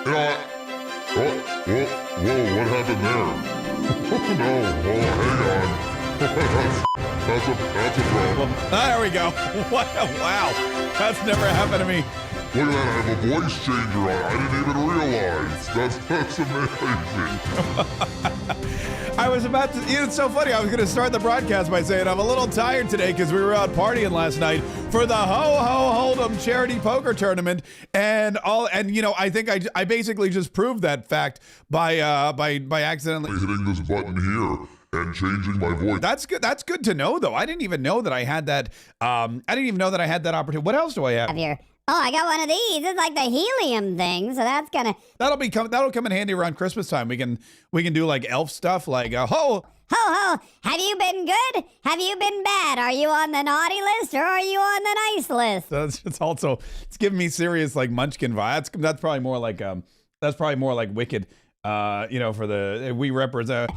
You know what? Whoa, what happened there? Oh no, that's a problem. There we go. Wow, that's never happened to me. Look at that, I have a voice changer on. I didn't even realize. That's amazing. I was about to, it's so funny. I was going to start the broadcast by saying I'm a little tired today because we were out partying last night for the Ho Ho Hold'em charity poker tournament, and you know, I think I basically just proved that fact by accidentally hitting this button here and changing my voice. That's good. That's good to know, though. I didn't even know that I had that. I didn't even know that I had that opportunity. What else do I have? Here. Oh, I got one of these. It's like the helium thing, so that's gonna. That'll come in handy around Christmas time. We can do like elf stuff, like ho ho. Have you been good? Have you been bad? Are you on the naughty list or are you on the nice list? It's giving me serious like Munchkin vibes. That's probably more like Wicked. You know, for the we represent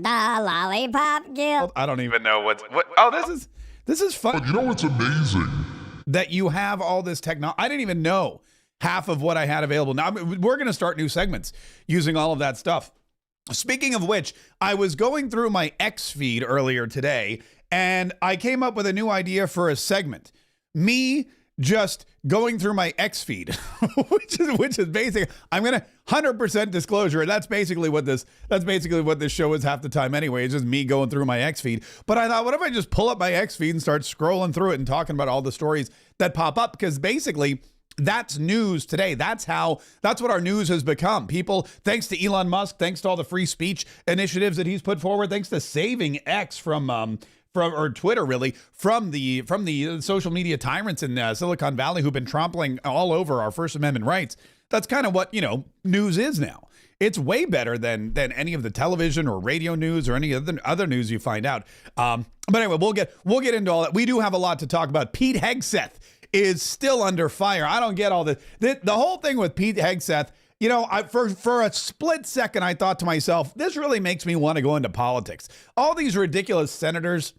the Lollipop Guild. I don't even know what. Oh, this is fun. But you know what's amazing? That you have all this technology. I didn't even know half of what I had available. Now, we're going to start new segments using all of that stuff. Speaking of which, I was going through my X feed earlier today, and I came up with a new idea for a segment. Me just going through my X feed, which is basic. I'm going to 100% disclosure. And that's basically what this show is half the time anyway. It's just me going through my X feed. But I thought, what if I just pull up my X feed and start scrolling through it and talking about all the stories that pop up? Because basically that's news today. That's what our news has become. People, thanks to Elon Musk, thanks to all the free speech initiatives that he's put forward, thanks to saving X from Twitter, really, from the social media tyrants in Silicon Valley who've been trampling all over our First Amendment rights. That's kind of what, you know, news is now. It's way better than any of the television or radio news or any other news you find out. But anyway, we'll get into all that. We do have a lot to talk about. Pete Hegseth is still under fire. I don't get all this. The whole thing with Pete Hegseth. You know, for a split second, I thought to myself, this really makes me want to go into politics. All these ridiculous senators,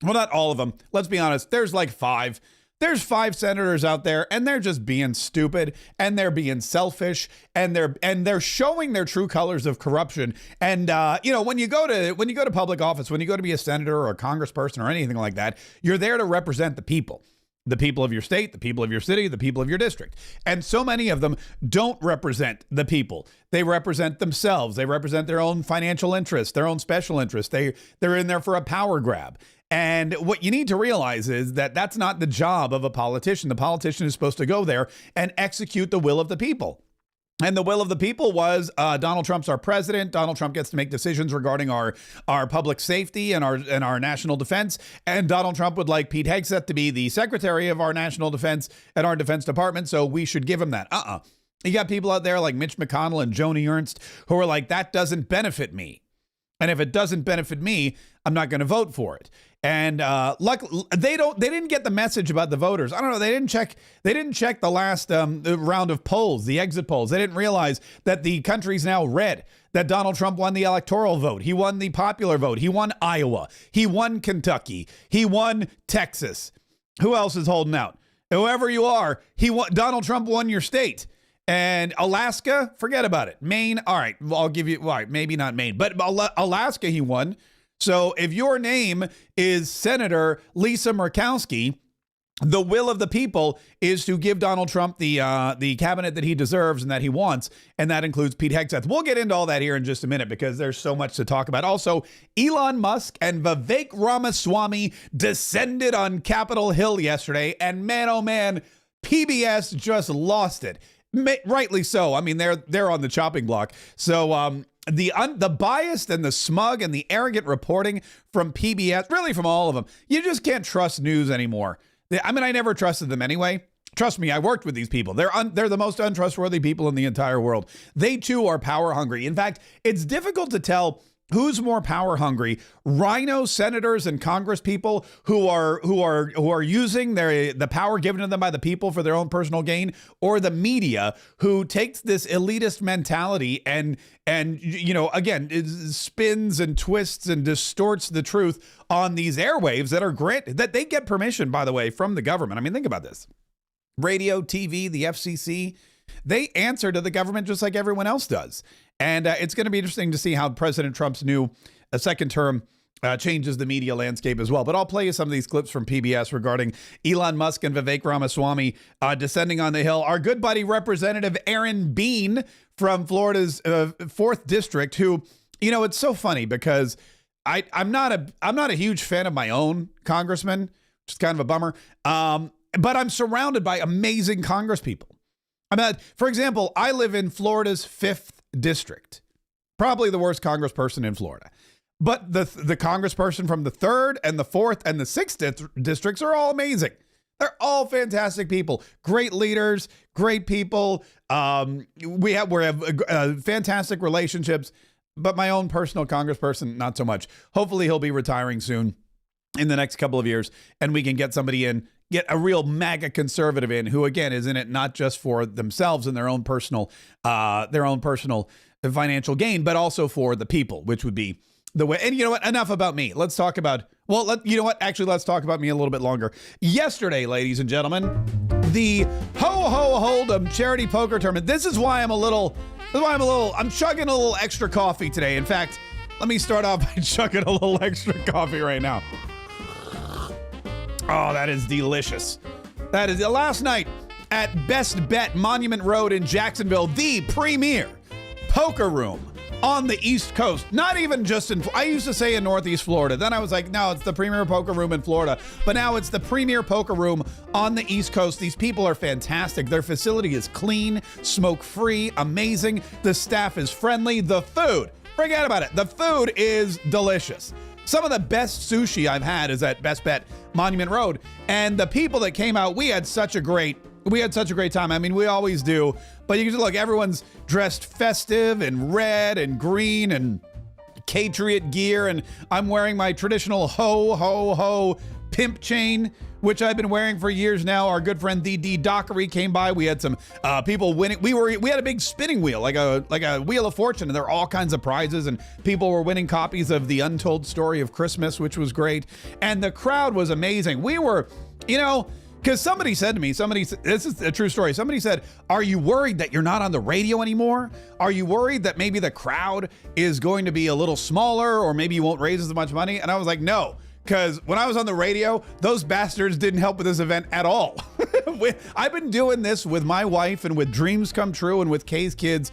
well, not all of them. Let's be honest. There's like five. There's 5 senators out there, and they're just being stupid, and they're being selfish, and they're showing their true colors of corruption. And you know, when you go to public office, when you go to be a senator or a congressperson or anything like that, you're there to represent the people. The people of your state, the people of your city, the people of your district. And so many of them don't represent the people. They represent themselves. They represent their own financial interests, their own special interests. They're in there for a power grab. And what you need to realize is that that's not the job of a politician. The politician is supposed to go there and execute the will of the people. And the will of the people was Donald Trump's our president. Donald Trump gets to make decisions regarding our public safety and our national defense. And Donald Trump would like Pete Hegseth to be the secretary of our national defense and our defense department. So we should give him that. You got people out there like Mitch McConnell and Joni Ernst who are like, that doesn't benefit me. And if it doesn't benefit me, I'm not going to vote for it. And luckily, they didn't get the message about the voters. I don't know. They didn't check the last round of polls, the exit polls. They didn't realize that the country's now red, that Donald Trump won the electoral vote. He won the popular vote. He won Iowa. He won Kentucky. He won Texas. Who else is holding out? Whoever you are, Donald Trump won your state. And Alaska, forget about it. Maine, all right, I'll give you, all right, maybe not Maine, but Alaska he won. So if your name is Senator Lisa Murkowski, the will of the people is to give Donald Trump the cabinet that he deserves and that he wants, and that includes Pete Hegseth. We'll get into all that here in just a minute because there's so much to talk about. Also, Elon Musk and Vivek Ramaswamy descended on Capitol Hill yesterday, and man, oh man, PBS just lost it. Rightly so. I mean, they're on the chopping block. So the biased and the smug and the arrogant reporting from PBS, really from all of them, you just can't trust news anymore. I mean, I never trusted them anyway. Trust me, I worked with these people. They're the most untrustworthy people in the entire world. They too are power hungry. In fact, it's difficult to tell who's more power hungry: rhino senators and Congress people who are using the power given to them by the people for their own personal gain, or the media who takes this elitist mentality and you know, again, it spins and twists and distorts the truth on these airwaves that they get permission, by the way, from the government. I mean, think about this: radio, TV, the FCC. they answer to the government just like everyone else does. And it's going to be interesting to see how President Trump's new second term changes the media landscape as well. But I'll play you some of these clips from PBS regarding Elon Musk and Vivek Ramaswamy descending on the Hill. Our good buddy Representative Aaron Bean from Florida's 4th District, who, you know, it's so funny because I'm not a huge fan of my own congressman, which is kind of a bummer. But I'm surrounded by amazing congresspeople. For example, I live in Florida's 5th District, probably the worst congressperson in Florida. But the congressperson from the 3rd and the 4th and the 6th districts are all amazing. They're all fantastic people, great leaders, great people. We have fantastic relationships, but my own personal congressperson, not so much. Hopefully he'll be retiring soon in the next couple of years, and we can get somebody in, get a real MAGA conservative in who, again, is in it not just for themselves and their own personal financial gain, but also for the people, which would be the way. And you know what? Enough about me. Let's talk about, you know what? Actually, let's talk about me a little bit longer. Yesterday, ladies and gentlemen, the Hold'em charity poker tournament. This is why I'm chugging a little extra coffee today. In fact, let me start off by chugging a little extra coffee right now. Oh, that is delicious. That is last night at Best Bet Monument Road in Jacksonville, the premier poker room on the East Coast. Not even just I used to say in Northeast Florida. Then I was like, no, it's the premier poker room in Florida. But now it's the premier poker room on the East Coast. These people are fantastic. Their facility is clean, smoke-free, amazing. The staff is friendly. The food, forget about it. The food is delicious. Some of the best sushi I've had is at Best Bet Monument Road. And the people that came out, we had such a great time. I mean, we always do. But you can look, everyone's dressed festive and red and green and Patriot gear. And I'm wearing my traditional ho pimp chain, which I've been wearing for years now. Our good friend the D Dockery came by. We had some people winning. We had a big spinning wheel, like a wheel of fortune, and there are all kinds of prizes, and people were winning copies of the Untold Story of Christmas, which was great. And the crowd was amazing. We were, because somebody said to me, this is a true story. Somebody said, are you worried that you're not on the radio anymore? Are you worried that maybe the crowd is going to be a little smaller, or maybe you won't raise as much money? And I was like, no. Because when I was on the radio, those bastards didn't help with this event at all. I've been doing this with my wife and with Dreams Come True and with Kaye's kids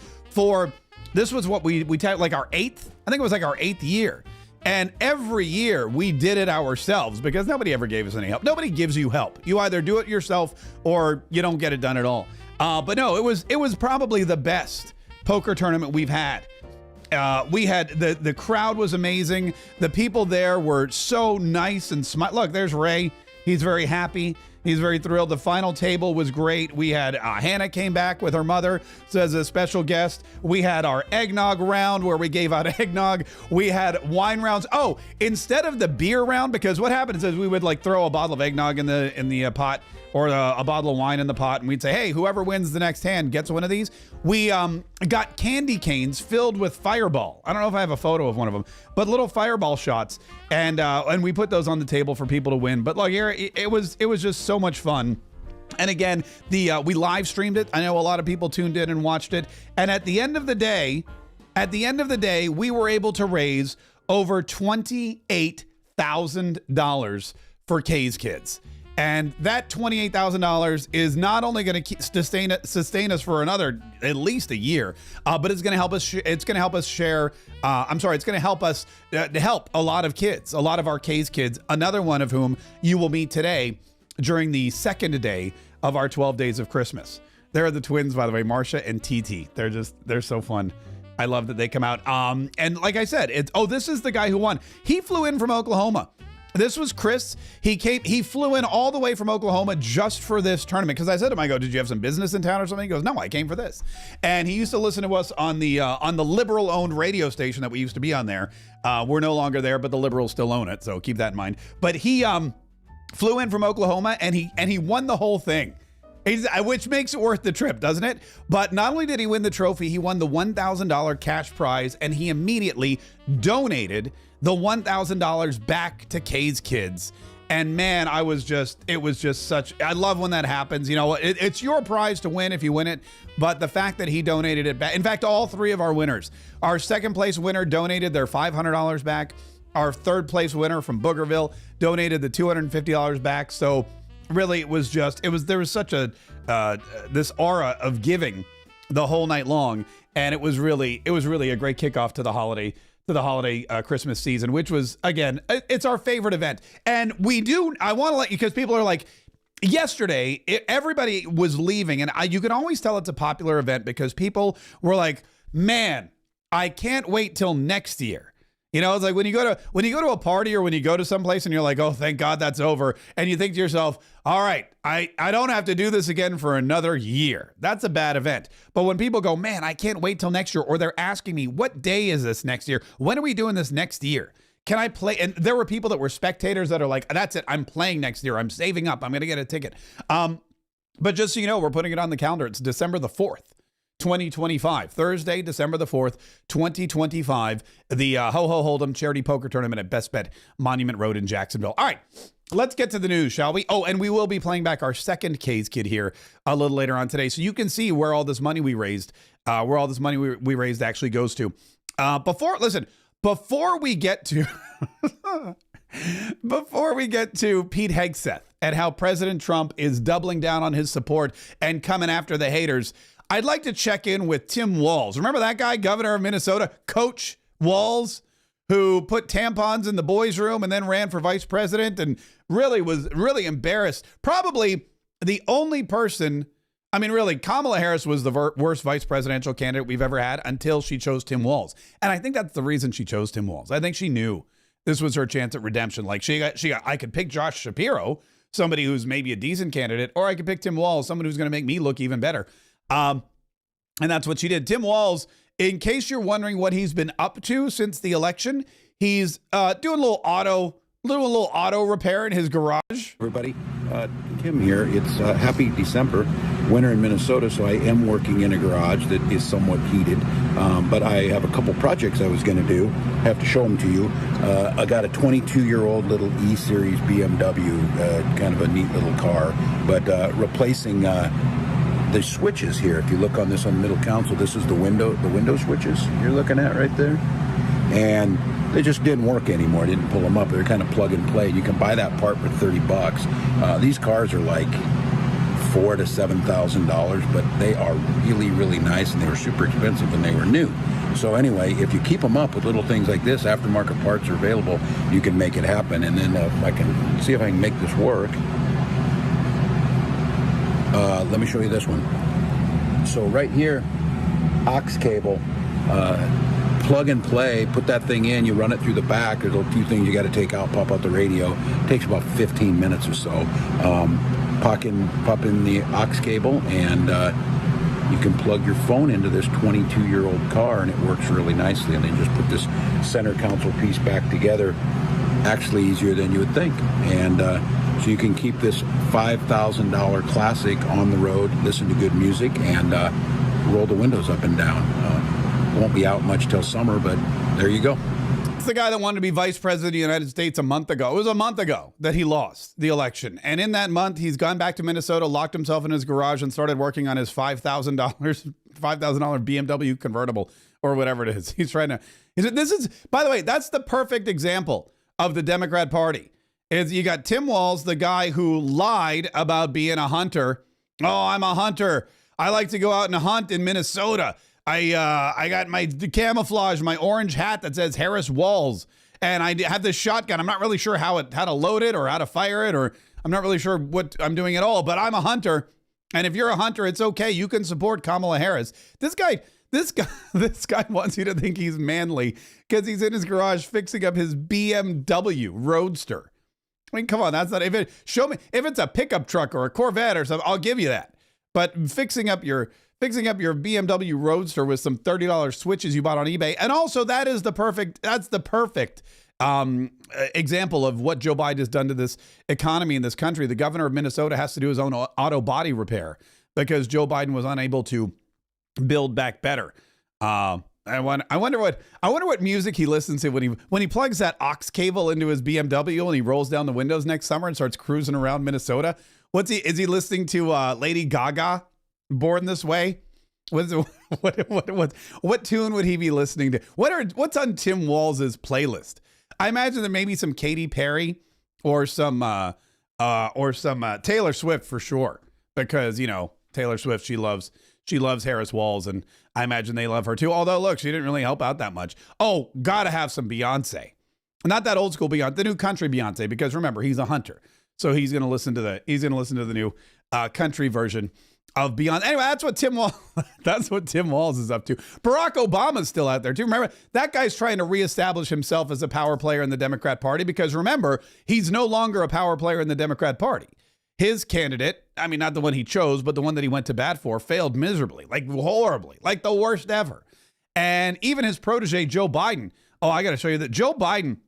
this was what we like our 8th, I think it was like our 8th year. And every year we did it ourselves because nobody ever gave us any help. Nobody gives you help. You either do it yourself or you don't get it done at all. But no, it was probably the best poker tournament we've had. We had the crowd was amazing. The people there were so nice and smart. Look, there's Ray. He's very happy. He's very thrilled. The final table was great. We had Hannah came back with her mother as a special guest. We had our eggnog round where we gave out eggnog. We had wine rounds. Oh, instead of the beer round, because what happens is we would like throw a bottle of eggnog in the pot or a bottle of wine in the pot, and we'd say, hey, whoever wins the next hand gets one of these. We got candy canes filled with Fireball. I don't know if I have a photo of one of them, but little Fireball shots, and we put those on the table for people to win. But look, here it was just so much fun. And again, we live streamed it. I know a lot of people tuned in and watched it. And at the end of the day, we were able to raise over $28,000 for Kaye's kids. And that $28,000 is not only going to sustain us for at least a year, but it's going to help us. It's going to help us share. It's going to help us help a lot of kids, a lot of our Kaye's kids. Another one of whom you will meet today during the second day of our 12 days of Christmas. They're the twins, by the way, Marsha and TT. They're so fun. I love that they come out. And like I said, this is the guy who won. He flew in from Oklahoma. This was Chris. He flew in all the way from Oklahoma just for this tournament. Because I said to him, I go, did you have some business in town or something? He goes, no, I came for this. And he used to listen to us on the liberal-owned radio station that we used to be on there. We're no longer there, but the liberals still own it, so keep that in mind. But he flew in from Oklahoma, and he won the whole thing. Which makes it worth the trip, doesn't it? But not only did he win the trophy, he won the $1,000 cash prize, and he immediately donated the $1,000 back to Kaye's kids. And man, it was just such, I love when that happens. You know, it's your prize to win if you win it. But the fact that he donated it back, in fact, all three of our winners, our second place winner donated their $500 back. Our third place winner from Boogerville donated the $250 back. So really there was such this aura of giving the whole night long. And it was really a great kickoff to the holiday Christmas season, which was, again, it's our favorite event. And I want to let you, because people are like, yesterday, everybody was leaving, and you can always tell it's a popular event because people were like, man, I can't wait till next year. You know, it's like when you go to a party or when you go to someplace and you're like, oh, thank God that's over. And you think to yourself, all right, I don't have to do this again for another year. That's a bad event. But when people go, man, I can't wait till next year, or they're asking me, what day is this next year? When are we doing this next year? Can I play? And there were people that were spectators that are like, that's it. I'm playing next year. I'm saving up. I'm going to get a ticket. But just so you know, we're putting it on the calendar. It's December the 4th. 2025, Thursday, December the 4th, 2025, the Ho Ho Hold'em Charity Poker Tournament at Best Bet Monument Road in Jacksonville. All right, let's get to the news, shall we? Oh, and we will be playing back our second Kaye's Kid here a little later on today, so you can see where all this money we raised, we raised actually goes to. Before we get to Pete Hegseth and how President Trump is doubling down on his support and coming after the haters, I'd like to check in with Tim Walz. Remember that guy, governor of Minnesota, Coach Walz, who put tampons in the boys' room and then ran for vice president and was really embarrassed. Probably the only person, Kamala Harris was the worst vice presidential candidate we've ever had until she chose Tim Walz. And I think that's the reason she chose Tim Walz. I think she knew this was her chance at redemption. Like I could pick Josh Shapiro, somebody who's maybe a decent candidate, or I could pick Tim Walz, someone who's going to make me look even better. And that's what she did. Tim Walz, in case you're wondering what he's been up to since the election, he's doing a little auto repair in his garage. Everybody, Tim here. It's happy December, winter in Minnesota, so I am working in a garage that is somewhat heated. But I have a couple projects I was going to do. I have to show them to you. I got a 22-year-old little E-Series BMW, kind of a neat little car, but replacing the switches here. If you look on this on the middle console, this is the window switches you're looking at right there. And they just didn't work anymore. I didn't pull them up. They're kind of plug and play. You can buy that part for $30. These cars are like $4,000 to $7,000, but they are really, really nice, and they were super expensive when they were new. So anyway, if you keep them up with little things like this, aftermarket parts are available, you can make it happen. And then I can see if I can make this work. Let me show you this one. So right here, aux cable, plug and play, put that thing in, you run it through the back. There's a few things you got to take out, pop out the radio. It takes about 15 minutes or so. Pop in the aux cable, and you can plug your phone into this 22-year-old car, and it works really nicely. And then just put this center console piece back together. Actually easier than you would think. And so you can keep this $5,000 classic on the road, listen to good music, and roll the windows up and down. Won't be out much till summer, but there you go. It's the guy that wanted to be vice president of the United States a month ago. It was a month ago that he lost the election. And in that month, he's gone back to Minnesota, locked himself in his garage, and started working on his $5,000 BMW convertible or whatever it is. By the way, that's the perfect example of the Democrat Party. Is you got Tim Walz, the guy who lied about being a hunter. Oh, I'm a hunter. I like to go out and hunt in Minnesota. I got my camouflage, my orange hat that says Harris Walz, and I have this shotgun. I'm not really sure how to load it or how to fire it, or I'm not really sure what I'm doing at all, but I'm a hunter. And if you're a hunter, it's okay. You can support Kamala Harris. This guy wants you to think he's manly because he's in his garage fixing up his BMW Roadster. I mean, come on, that's not show me if it's a pickup truck or a Corvette or something, I'll give you that. But fixing up your BMW Roadster with some $30 switches you bought on eBay, and also that's the perfect example of what Joe Biden has done to this economy in this country. The governor of Minnesota has to do his own auto body repair because Joe Biden was unable to build back better. I wonder what music he listens to when he plugs that aux cable into his BMW and he rolls down the windows next summer and starts cruising around Minnesota. Is he listening to Lady Gaga, Born This Way? What tune would he be listening to? What's on Tim Walz's playlist? I imagine there may be some Katy Perry or some Taylor Swift for sure, because Taylor Swift, she loves Harris Walls, and I imagine they love her too. Although, look, she didn't really help out that much. Oh, gotta have some Beyonce, not that old school Beyonce, the new country Beyonce, because remember, he's a hunter, so he's gonna listen to the new country version of Beyonce. Anyway, that's what Tim Walz is up to. Barack Obama's still out there too. Remember, that guy's trying to reestablish himself as a power player in the Democrat Party, because remember, he's no longer a power player in the Democrat Party. His candidate, I mean, not the one he chose, but the one that he went to bat for, failed miserably, like horribly, like the worst ever. And even his protege, Joe Biden. Oh, I got to show you that Joe Biden,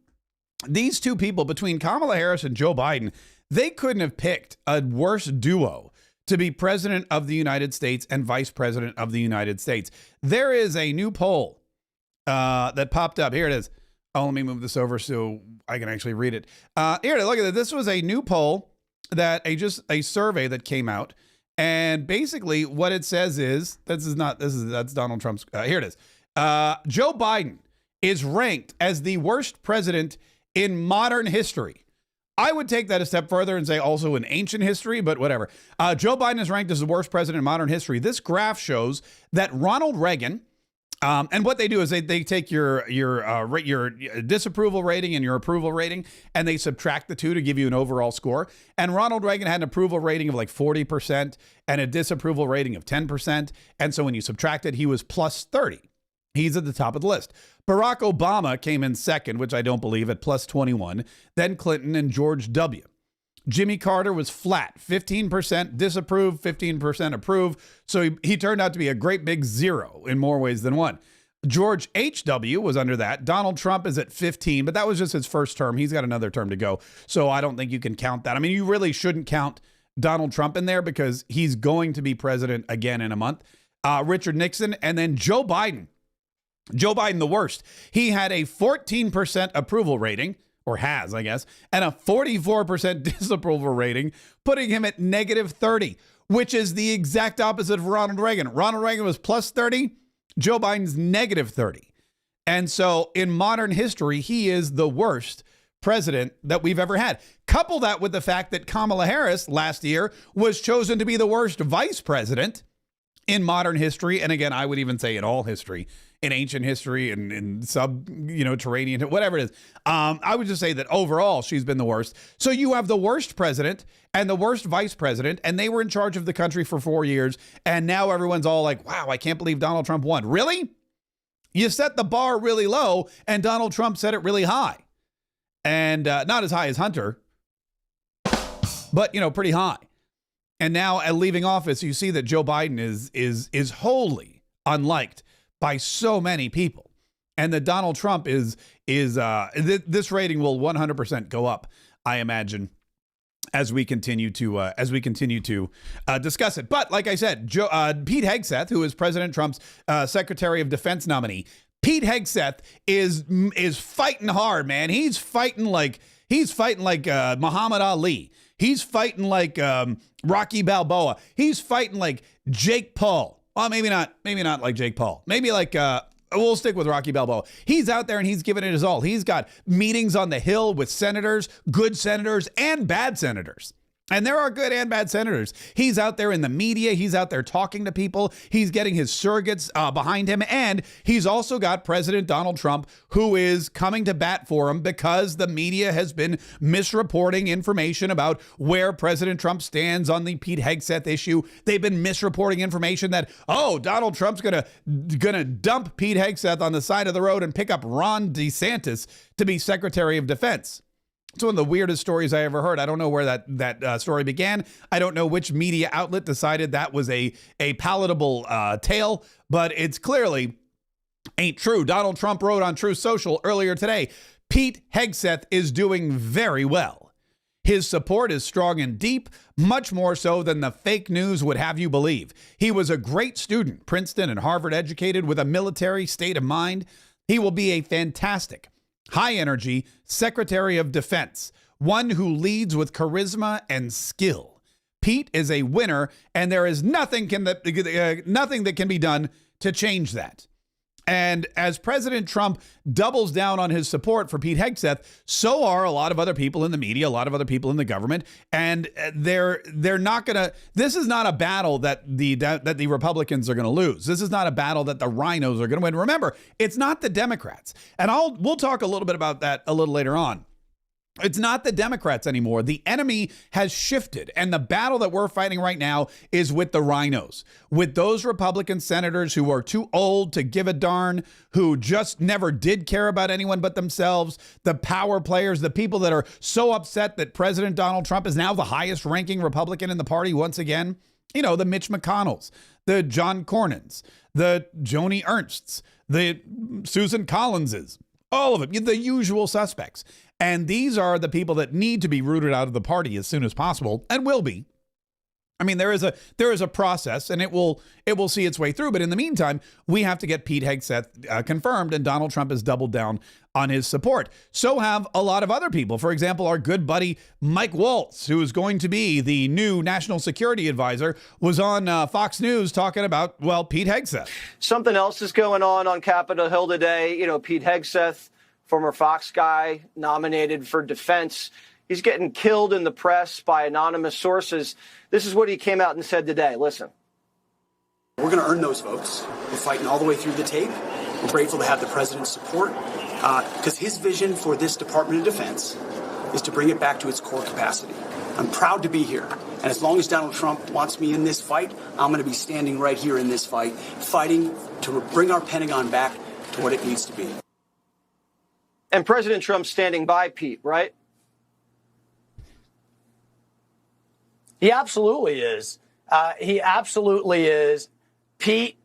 these two people, between Kamala Harris and Joe Biden, they couldn't have picked a worse duo to be president of the United States and vice president of the United States. There is a new poll that popped up. Here it is. Oh, let me move this over so I can actually read it. Here it is. Look at it. This was a new poll that a survey that came out, and basically what it says is that's Donald Trump's. Here it is. Joe Biden is ranked as the worst president in modern history. I would take that a step further and say also in ancient history, but whatever. Joe Biden is ranked as the worst president in modern history. This graph shows that Ronald Reagan. And what they do is they take your disapproval rating and your approval rating, and they subtract the two to give you an overall score. And Ronald Reagan had an approval rating of like 40% and a disapproval rating of 10%. And so when you subtract it, he was plus 30. He's at the top of the list. Barack Obama came in second, which I don't believe, at plus 21. Then Clinton and George W. Jimmy Carter was flat, 15% disapprove, 15% approve. So he turned out to be a great big zero in more ways than one. George H.W. was under that. Donald Trump is at 15, but that was just his first term. He's got another term to go. So I don't think you can count that. I mean, you really shouldn't count Donald Trump in there because he's going to be president again in a month. Richard Nixon, and then Joe Biden. Joe Biden, the worst. He had a 14% approval rating, or has, I guess, and a 44% disapproval rating, putting him at negative 30, which is the exact opposite of Ronald Reagan. Ronald Reagan was plus 30. Joe Biden's negative 30. And so in modern history, he is the worst president that we've ever had. Couple that with the fact that Kamala Harris last year was chosen to be the worst vice president in modern history. And again, I would even say in all history, in ancient history and in subterranean, whatever it is. I would just say that overall, she's been the worst. So you have the worst president and the worst vice president, and they were in charge of the country for 4 years. And now everyone's all like, wow, I can't believe Donald Trump won. Really? You set the bar really low and Donald Trump set it really high. And not as high as Hunter, but, pretty high. And now at leaving office, you see that Joe Biden is wholly unliked by so many people, and that Donald Trump is this rating will 100% go up, I imagine, as we continue to discuss it. But like I said, Pete Hegseth, who is President Trump's Secretary of Defense nominee, Pete Hegseth is fighting hard, man. He's fighting like Muhammad Ali. He's fighting like Rocky Balboa. He's fighting like Jake Paul. Well, maybe not like Jake Paul. Maybe like, we'll stick with Rocky Balboa. He's out there and he's giving it his all. He's got meetings on the Hill with senators, good senators and bad senators. And there are good and bad senators. He's out there in the media. He's out there talking to people. He's getting his surrogates behind him. And he's also got President Donald Trump, who is coming to bat for him because the media has been misreporting information about where President Trump stands on the Pete Hegseth issue. They've been misreporting information that, Donald Trump's gonna dump Pete Hegseth on the side of the road and pick up Ron DeSantis to be Secretary of Defense. It's one of the weirdest stories I ever heard. I don't know where that story began. I don't know which media outlet decided that was a palatable tale, but it's clearly ain't true. Donald Trump wrote on Truth Social earlier today, Pete Hegseth is doing very well. His support is strong and deep, much more so than the fake news would have you believe. He was a great student, Princeton and Harvard educated with a military state of mind. He will be a fantastic, high-energy Secretary of Defense, one who leads with charisma and skill. Pete is a winner, and there is nothing that can be done to change that. And as President Trump doubles down on his support for Pete Hegseth, so are a lot of other people in the media, a lot of other people in the government, and they're not going to. This is not a battle that the Republicans are going to lose. This is not a battle that the rhinos are going to win. Remember, it's not the Democrats, and we'll talk a little bit about that a little later on. It's not the Democrats anymore. The enemy has shifted, and the battle that we're fighting right now is with the rhinos, with those Republican senators who are too old to give a darn, who just never did care about anyone but themselves, the power players, the people that are so upset that President Donald Trump is now the highest ranking Republican in the party once again. You know, the Mitch McConnells, the John Cornyn's, the Joni Ernsts, the Susan Collinses, all of them, the usual suspects. And these are the people that need to be rooted out of the party as soon as possible, and will be. I mean, there is a process, and it will see its way through. But in the meantime, we have to get Pete Hegseth confirmed, and Donald Trump has doubled down on his support. So have a lot of other people. For example, our good buddy Mike Waltz, who is going to be the new national security advisor, was on Fox News talking about, well, Pete Hegseth. Something else is going on Capitol Hill today. You know, Pete Hegseth, former Fox guy, nominated for defense. He's getting killed in the press by anonymous sources. This is what he came out and said today. Listen. We're going to earn those votes. We're fighting all the way through the tape. We're grateful to have the president's support because his vision for this Department of Defense is to bring it back to its core capacity. I'm proud to be here. And as long as Donald Trump wants me in this fight, I'm going to be standing right here in this fight, fighting to bring our Pentagon back to what it needs to be. And President Trump's standing by Pete, right? He absolutely is. He absolutely is. Pete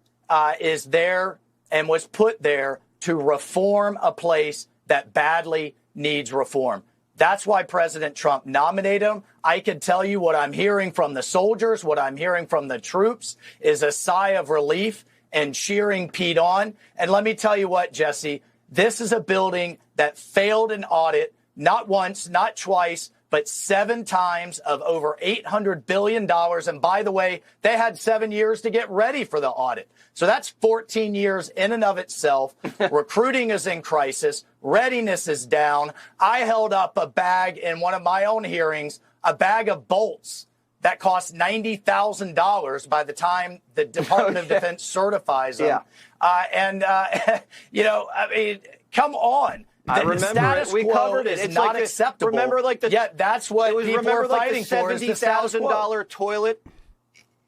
is there and was put there to reform a place that badly needs reform. That's why President Trump nominated him. I can tell you what I'm hearing from the soldiers, what I'm hearing from the troops is a sigh of relief and cheering Pete on. And let me tell you what, Jesse, this is a building that failed an audit, not once, not twice, but 7 times of over $800 billion. And by the way, they had 7 years to get ready for the audit. So that's 14 years in and of itself. Recruiting is in crisis. Readiness is down. I held up a bag in one of my own hearings, a bag of bolts that cost $90,000 by the time the Department of Defense certifies them. Yeah. You know, I mean, come on. I remember it. We covered it. It's not acceptable. Remember, like that's what people are fighting for. Is the $70,000 toilet.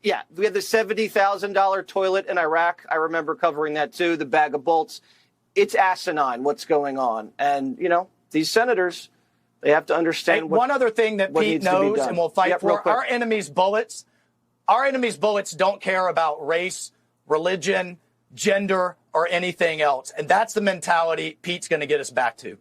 Yeah, we had the $70,000 toilet in Iraq. I remember covering that too. The bag of bolts. It's asinine what's going on, and you know these senators, they have to understand. One other thing that Pete knows, and we'll fight for: our enemies' bullets. Our enemies' bullets don't care about race, religion, gender, or anything else. And that's the mentality Pete's going to get us back to.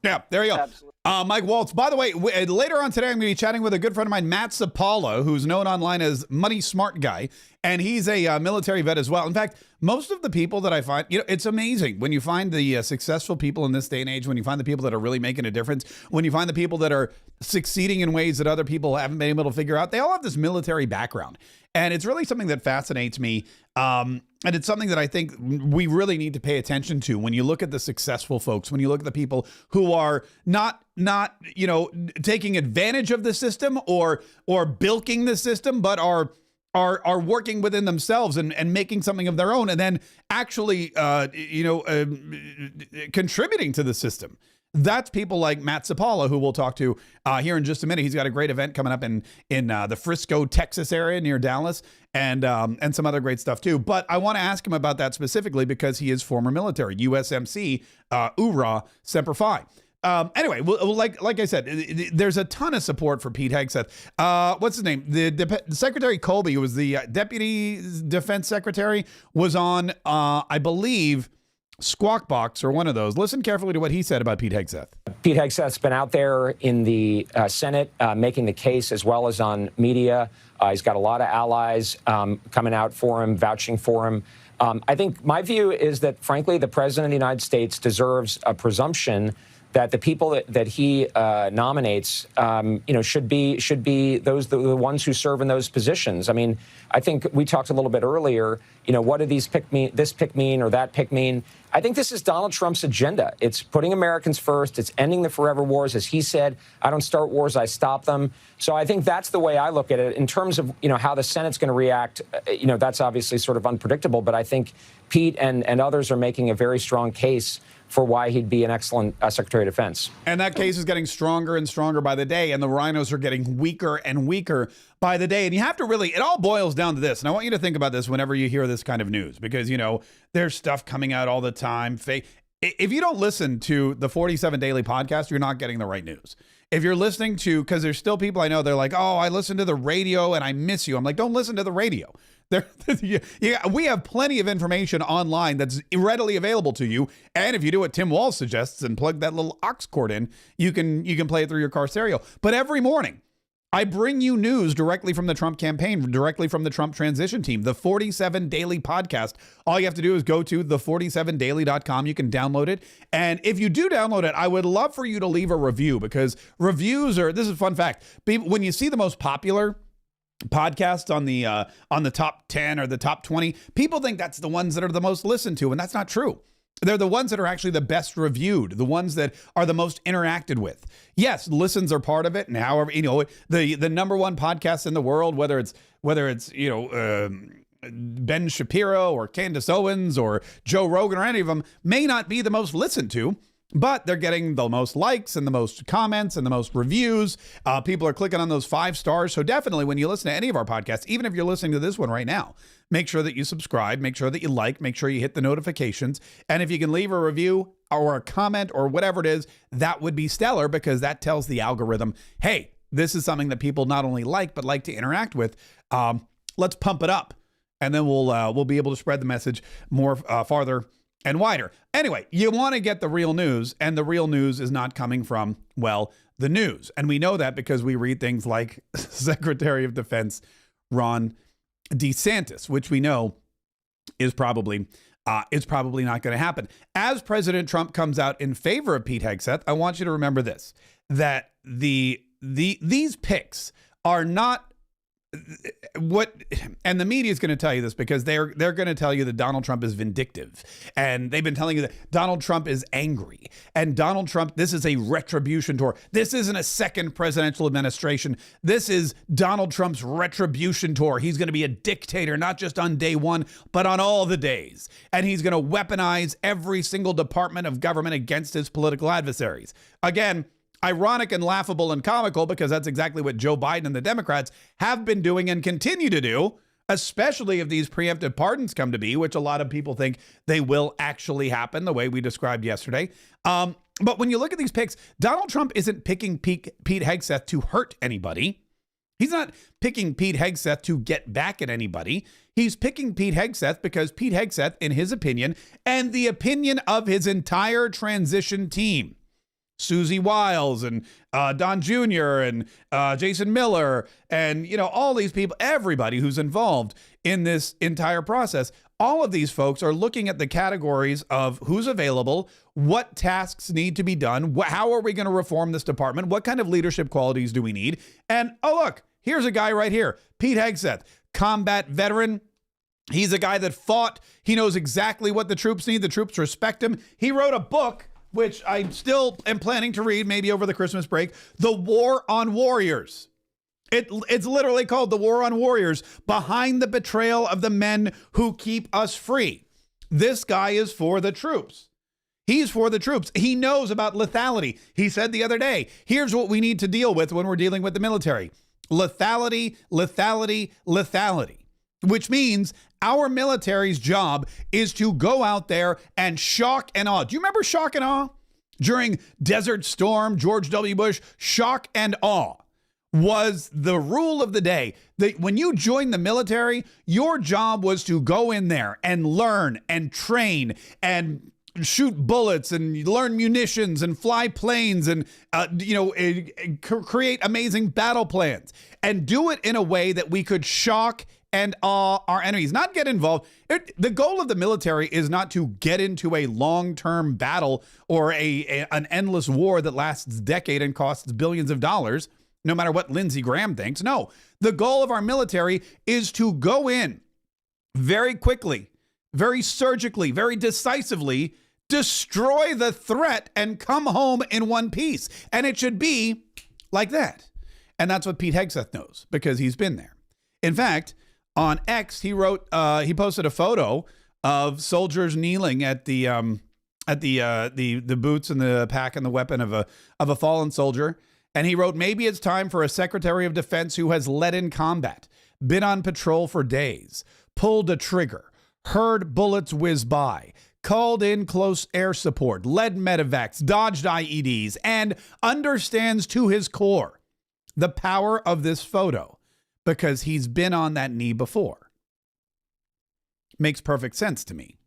Yeah, there you go. Mike Waltz. By the way, later on today, I'm going to be chatting with a good friend of mine, Matt Sapala, who's known online as Money Smart Guy. And he's a military vet as well. In fact, most of the people that I find, you know, it's amazing when you find the successful people in this day and age, when you find the people that are really making a difference, when you find the people that are succeeding in ways that other people haven't been able to figure out, they all have this military background. And it's really something that fascinates me. And it's something that I think we really need to pay attention to when you look at the successful folks, when you look at the people who are not, you know, taking advantage of the system or bilking the system, but are working within themselves and making something of their own, and then actually, contributing to the system. That's people like Matt Sapala, who we'll talk to here in just a minute. He's got a great event coming up in the Frisco, Texas area near Dallas, and some other great stuff too. But I want to ask him about that specifically because he is former military, USMC, URA, Semper Fi. Anyway, like I said, there's a ton of support for Pete Hegseth. What's his name? The Secretary Colby, who was the Deputy Defense Secretary, was on, I believe, Squawk Box or one of those. Listen carefully to what he said about Pete Hegseth. Pete Hegseth's been out there in the Senate making the case as well as on media. He's got a lot of allies coming out for him, vouching for him. I think my view is that, frankly, the president of the United States deserves a presumption that the people that he nominates, should be those the ones who serve in those positions. I mean, I think we talked a little bit earlier. What do these this pick mean or that pick mean? I think this is Donald Trump's agenda. It's putting Americans first. It's ending the forever wars, as he said. I don't start wars, I stop them. So I think that's the way I look at it. In terms of how the Senate's going to react, that's obviously sort of unpredictable. But I think Pete and others are making a very strong case for why he'd be an excellent Secretary of Defense. And that case is getting stronger and stronger by the day, and the rhinos are getting weaker and weaker by the day. And you have to really, it all boils down to this. And I want you to think about this whenever you hear this kind of news, because, there's stuff coming out all the time. If you don't listen to the 47 Daily podcast, you're not getting the right news. If you're listening to, because there's still people I know, they're like, oh, I listen to the radio and I miss you. I'm like, don't listen to the radio. We have plenty of information online that's readily available to you. And if you do what Tim Walz suggests and plug that little aux cord in, you can play it through your car stereo. But every morning, I bring you news directly from the Trump campaign, directly from the Trump transition team, the 47 Daily podcast. All you have to do is go to the47daily.com. You can download it. And if you do download it, I would love for you to leave a review, because reviews are, this is a fun fact. When you see the most popular podcasts on the top 10 or the top 20, people think that's the ones that are the most listened to, and that's not true. They're the ones that are actually the best reviewed, the ones that are the most interacted with. Yes, listens are part of it, and however, the number one podcast in the world, whether it's Ben Shapiro or Candace Owens or Joe Rogan or any of them, may not be the most listened to, but they're getting the most likes and the most comments and the most reviews. People are clicking on those 5 stars. So definitely, when you listen to any of our podcasts, even if you're listening to this one right now, make sure that you subscribe, make sure that you like, make sure you hit the notifications. And if you can leave a review or a comment or whatever it is, that would be stellar, because that tells the algorithm, hey, this is something that people not only like, but like to interact with. Let's pump it up. And then we'll be able to spread the message more farther and wider. Anyway, you want to get the real news, and the real news is not coming from, the news. And we know that because we read things like Secretary of Defense Ron DeSantis, which we know is probably not going to happen. As President Trump comes out in favor of Pete Hegseth, I want you to remember this, that these picks are not and the media is going to tell you this, because they're going to tell you that Donald Trump is vindictive, and they've been telling you that Donald Trump is angry, and Donald Trump, this is a retribution tour. This isn't a second presidential administration. This is Donald Trump's retribution tour. He's going to be a dictator, not just on day one, but on all the days. And he's going to weaponize every single department of government against his political adversaries. Again, ironic and laughable and comical, because that's exactly what Joe Biden and the Democrats have been doing and continue to do, especially if these preemptive pardons come to be, which a lot of people think they will actually happen, the way we described yesterday. But when you look at these picks, Donald Trump isn't picking Pete Hegseth to hurt anybody. He's not picking Pete Hegseth to get back at anybody. He's picking Pete Hegseth because Pete Hegseth, in his opinion, and the opinion of his entire transition team, Susie Wiles and Don Jr. and Jason Miller and, all these people, everybody who's involved in this entire process, all of these folks are looking at the categories of who's available, what tasks need to be done, how are we going to reform this department, what kind of leadership qualities do we need? And, oh, look, here's a guy right here, Pete Hegseth, combat veteran. He's a guy that fought. He knows exactly what the troops need. The troops respect him. He wrote a book, which I still am planning to read maybe over the Christmas break, The War on Warriors. It's literally called The War on Warriors, Behind the Betrayal of the Men Who Keep Us Free. This guy is for the troops. He's for the troops. He knows about lethality. He said the other day, here's what we need to deal with when we're dealing with the military. Lethality, lethality, lethality. Which means our military's job is to go out there and shock and awe. Do you remember shock and awe? During Desert Storm, George W. Bush, shock and awe was the rule of the day. That when you joined the military, your job was to go in there and learn and train and shoot bullets and learn munitions and fly planes and create amazing battle plans and do it in a way that we could shock and awe our enemies, not get involved. The goal of the military is not to get into a long-term battle or an endless war that lasts a decade and costs billions of dollars, no matter what Lindsey Graham thinks. No, the goal of our military is to go in very quickly, very surgically, very decisively, destroy the threat and come home in one piece. And it should be like that. And that's what Pete Hegseth knows because he's been there. In fact, on X, he posted a photo of soldiers kneeling at the boots and the pack and the weapon of a fallen soldier. And he wrote, maybe it's time for a Secretary of Defense who has led in combat, been on patrol for days, pulled a trigger, heard bullets whiz by, called in close air support, led medevacs, dodged IEDs, and understands to his core the power of this photo because he's been on that knee before. Makes perfect sense to me.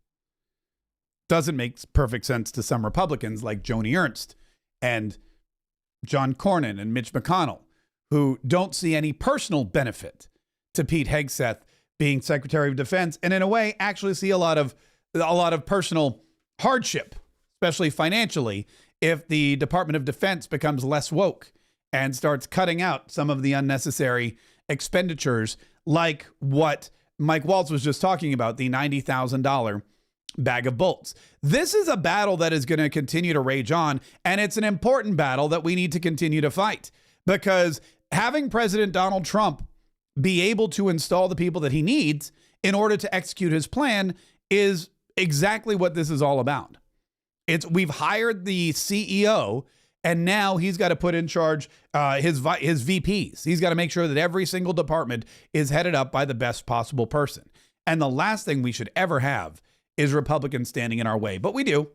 Doesn't make perfect sense to some Republicans like Joni Ernst and John Cornyn and Mitch McConnell, who don't see any personal benefit to Pete Hegseth being Secretary of Defense, and in a way actually see a lot of personal hardship, especially financially, if the Department of Defense becomes less woke and starts cutting out some of the unnecessary expenditures like what Mike Waltz was just talking about, the $90,000 bag of bolts. This is a battle that is going to continue to rage on, and it's an important battle that we need to continue to fight because having President Donald Trump be able to install the people that he needs in order to execute his plan is exactly what this is all about. We've hired the CEO, and now he's got to put in charge his VPs. He's got to make sure that every single department is headed up by the best possible person. And the last thing we should ever have is Republicans standing in our way. But we do,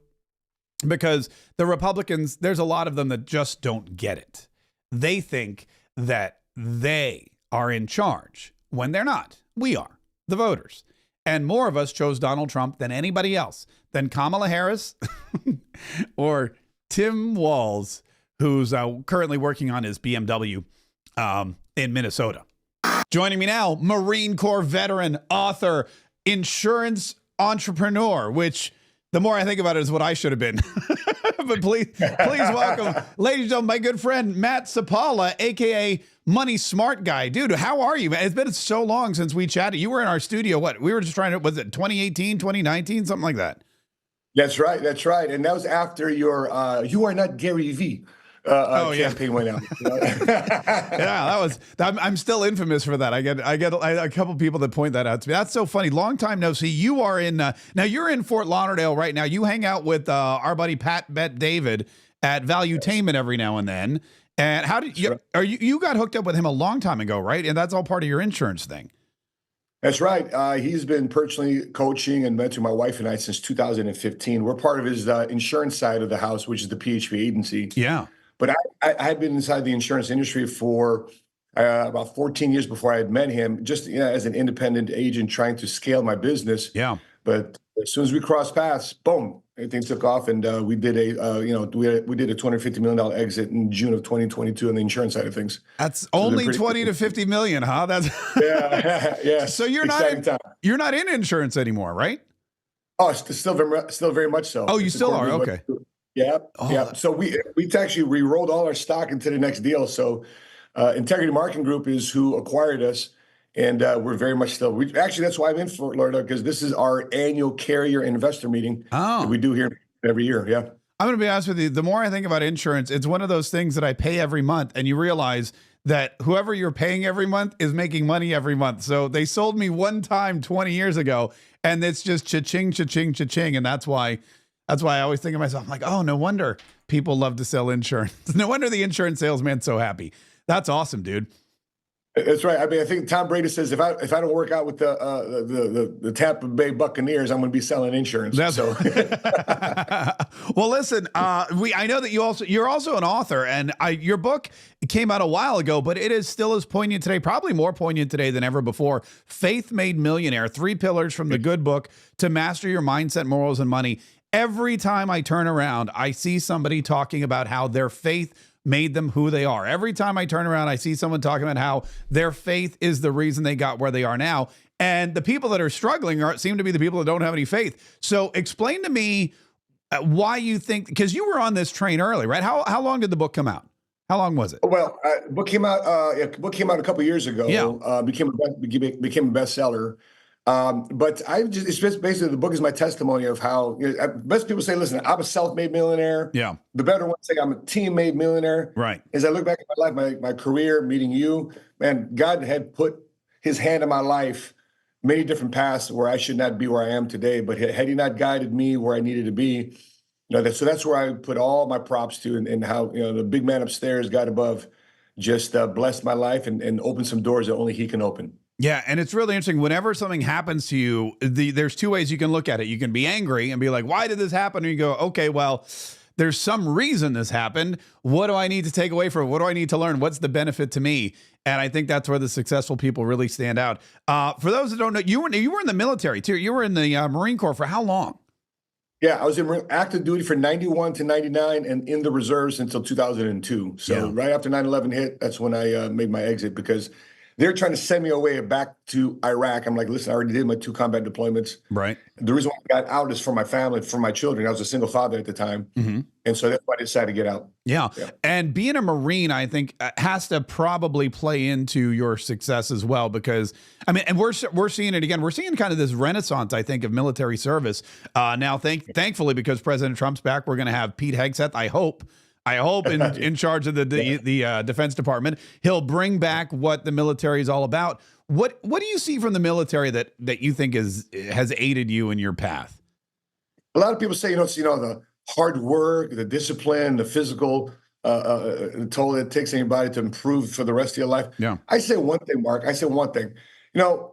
because the Republicans, there's a lot of them that just don't get it. They think that they are in charge when they're not. We are, the voters. And more of us chose Donald Trump than anybody else, than Kamala Harris or Tim Walz, who's currently working on his BMW in Minnesota. Joining me now, Marine Corps veteran, author, insurance entrepreneur, which the more I think about it is what I should have been. But please welcome, ladies and gentlemen, my good friend, Matt Sapala, a.k.a. Money Smart Guy. Dude, how are you, man? It's been so long since we chatted. You were in our studio, we were just trying to, was it 2018, 2019, something like that? That's right. And that was after your You Are Not Gary V campaign went out. Yeah, I'm still infamous for that. I get a couple people that point that out to me. That's so funny. Long time no see. You are in, now you're in Fort Lauderdale right now. You hang out with our buddy Pat Bet David at Valuetainment every now and then. And how did you, you got hooked up with him a long time ago, right? And that's all part of your insurance thing. That's right. He's been personally coaching and mentoring my wife and I since 2015. We're part of his insurance side of the house, which is the PHV agency. Yeah. But I had been inside the insurance industry for about 14 years before I had met him, just as an independent agent trying to scale my business. Yeah. But as soon as we crossed paths, boom, everything took off, and we did a $250 million exit in June of 2022 on the insurance side of things. That's only 20 to 50 million, huh? That's yeah. So you're not in insurance anymore, right? Oh, still very much so. Oh, you still are? Okay. Yeah. So we rolled all our stock into the next deal. So Integrity Marketing Group is who acquired us. And we're very much still. That's why I'm in Fort Lauderdale, because this is our annual carrier investor meeting that we do here every year. Yeah. I'm going to be honest with you. The more I think about insurance, it's one of those things that I pay every month, and you realize that whoever you're paying every month is making money every month. So they sold me one time 20 years ago, and it's just cha-ching, cha-ching, cha-ching. And that's why I always think of myself, I'm like, oh, no wonder people love to sell insurance. No wonder the insurance salesman's so happy. That's awesome, dude. That's right. I mean, I think Tom Brady says if I don't work out with the Tampa Bay Buccaneers, I'm going to be selling insurance. So, well, listen, I know that you're also an author, and your book came out a while ago, but it is still as poignant today, probably more poignant today than ever before. Faith Made Millionaire: 3 Pillars from the Good Book to Master Your Mindset, Morals, and Money. Every time I turn around, I see somebody talking about how their faith made them who they are. Every time I turn around, I see someone talking about how their faith is the reason they got where they are now. And the people that are struggling seem to be the people that don't have any faith. So explain to me why you think, because you were on this train early, right? How long did the book come out? How long was it? Well, book came out. Book came out a couple years ago. Yeah. Became a bestseller. But it's just basically the book is my testimony of how best people say, listen, I'm a self-made millionaire. Yeah. The better ones say I'm a team-made millionaire. Right. As I look back at my life, my career, meeting you, man, God had put his hand in my life, many different paths where I should not be where I am today. But had he not guided me where I needed to be, so that's where I put all my props to, and how the big man upstairs, God above, just blessed my life and opened some doors that only he can open. Yeah, and it's really interesting. Whenever something happens to you, there's two ways you can look at it. You can be angry and be like, why did this happen? And you go, okay, well, there's some reason this happened. What do I need to take away from it? What do I need to learn? What's the benefit to me? And I think that's where the successful people really stand out. For those that don't know, you were in the military too. You were in the Marine Corps for how long? Yeah, I was in active duty for 91 to 99 and in the reserves until 2002. So right after 9/11 hit, that's when I made my exit, because they're trying to send me away back to Iraq. I'm like, listen, I already did my 2 combat deployments. Right. The reason why I got out is for my family, for my children. I was a single father at the time. Mm-hmm. And so that's why I decided to get out. Yeah. And being a Marine, I think, has to probably play into your success as well, because, I mean, and we're seeing it again. We're seeing kind of this renaissance, I think, of military service. Now, thankfully, because President Trump's back, we're going to have Pete Hegseth, I hope, in charge of the Defense Department. He'll bring back what the military is all about. What do you see from the military that you think has aided you in your path? A lot of people say, the hard work, the discipline, the physical toll it takes anybody to improve for the rest of your life. Yeah. I say one thing, Mark. I say one thing.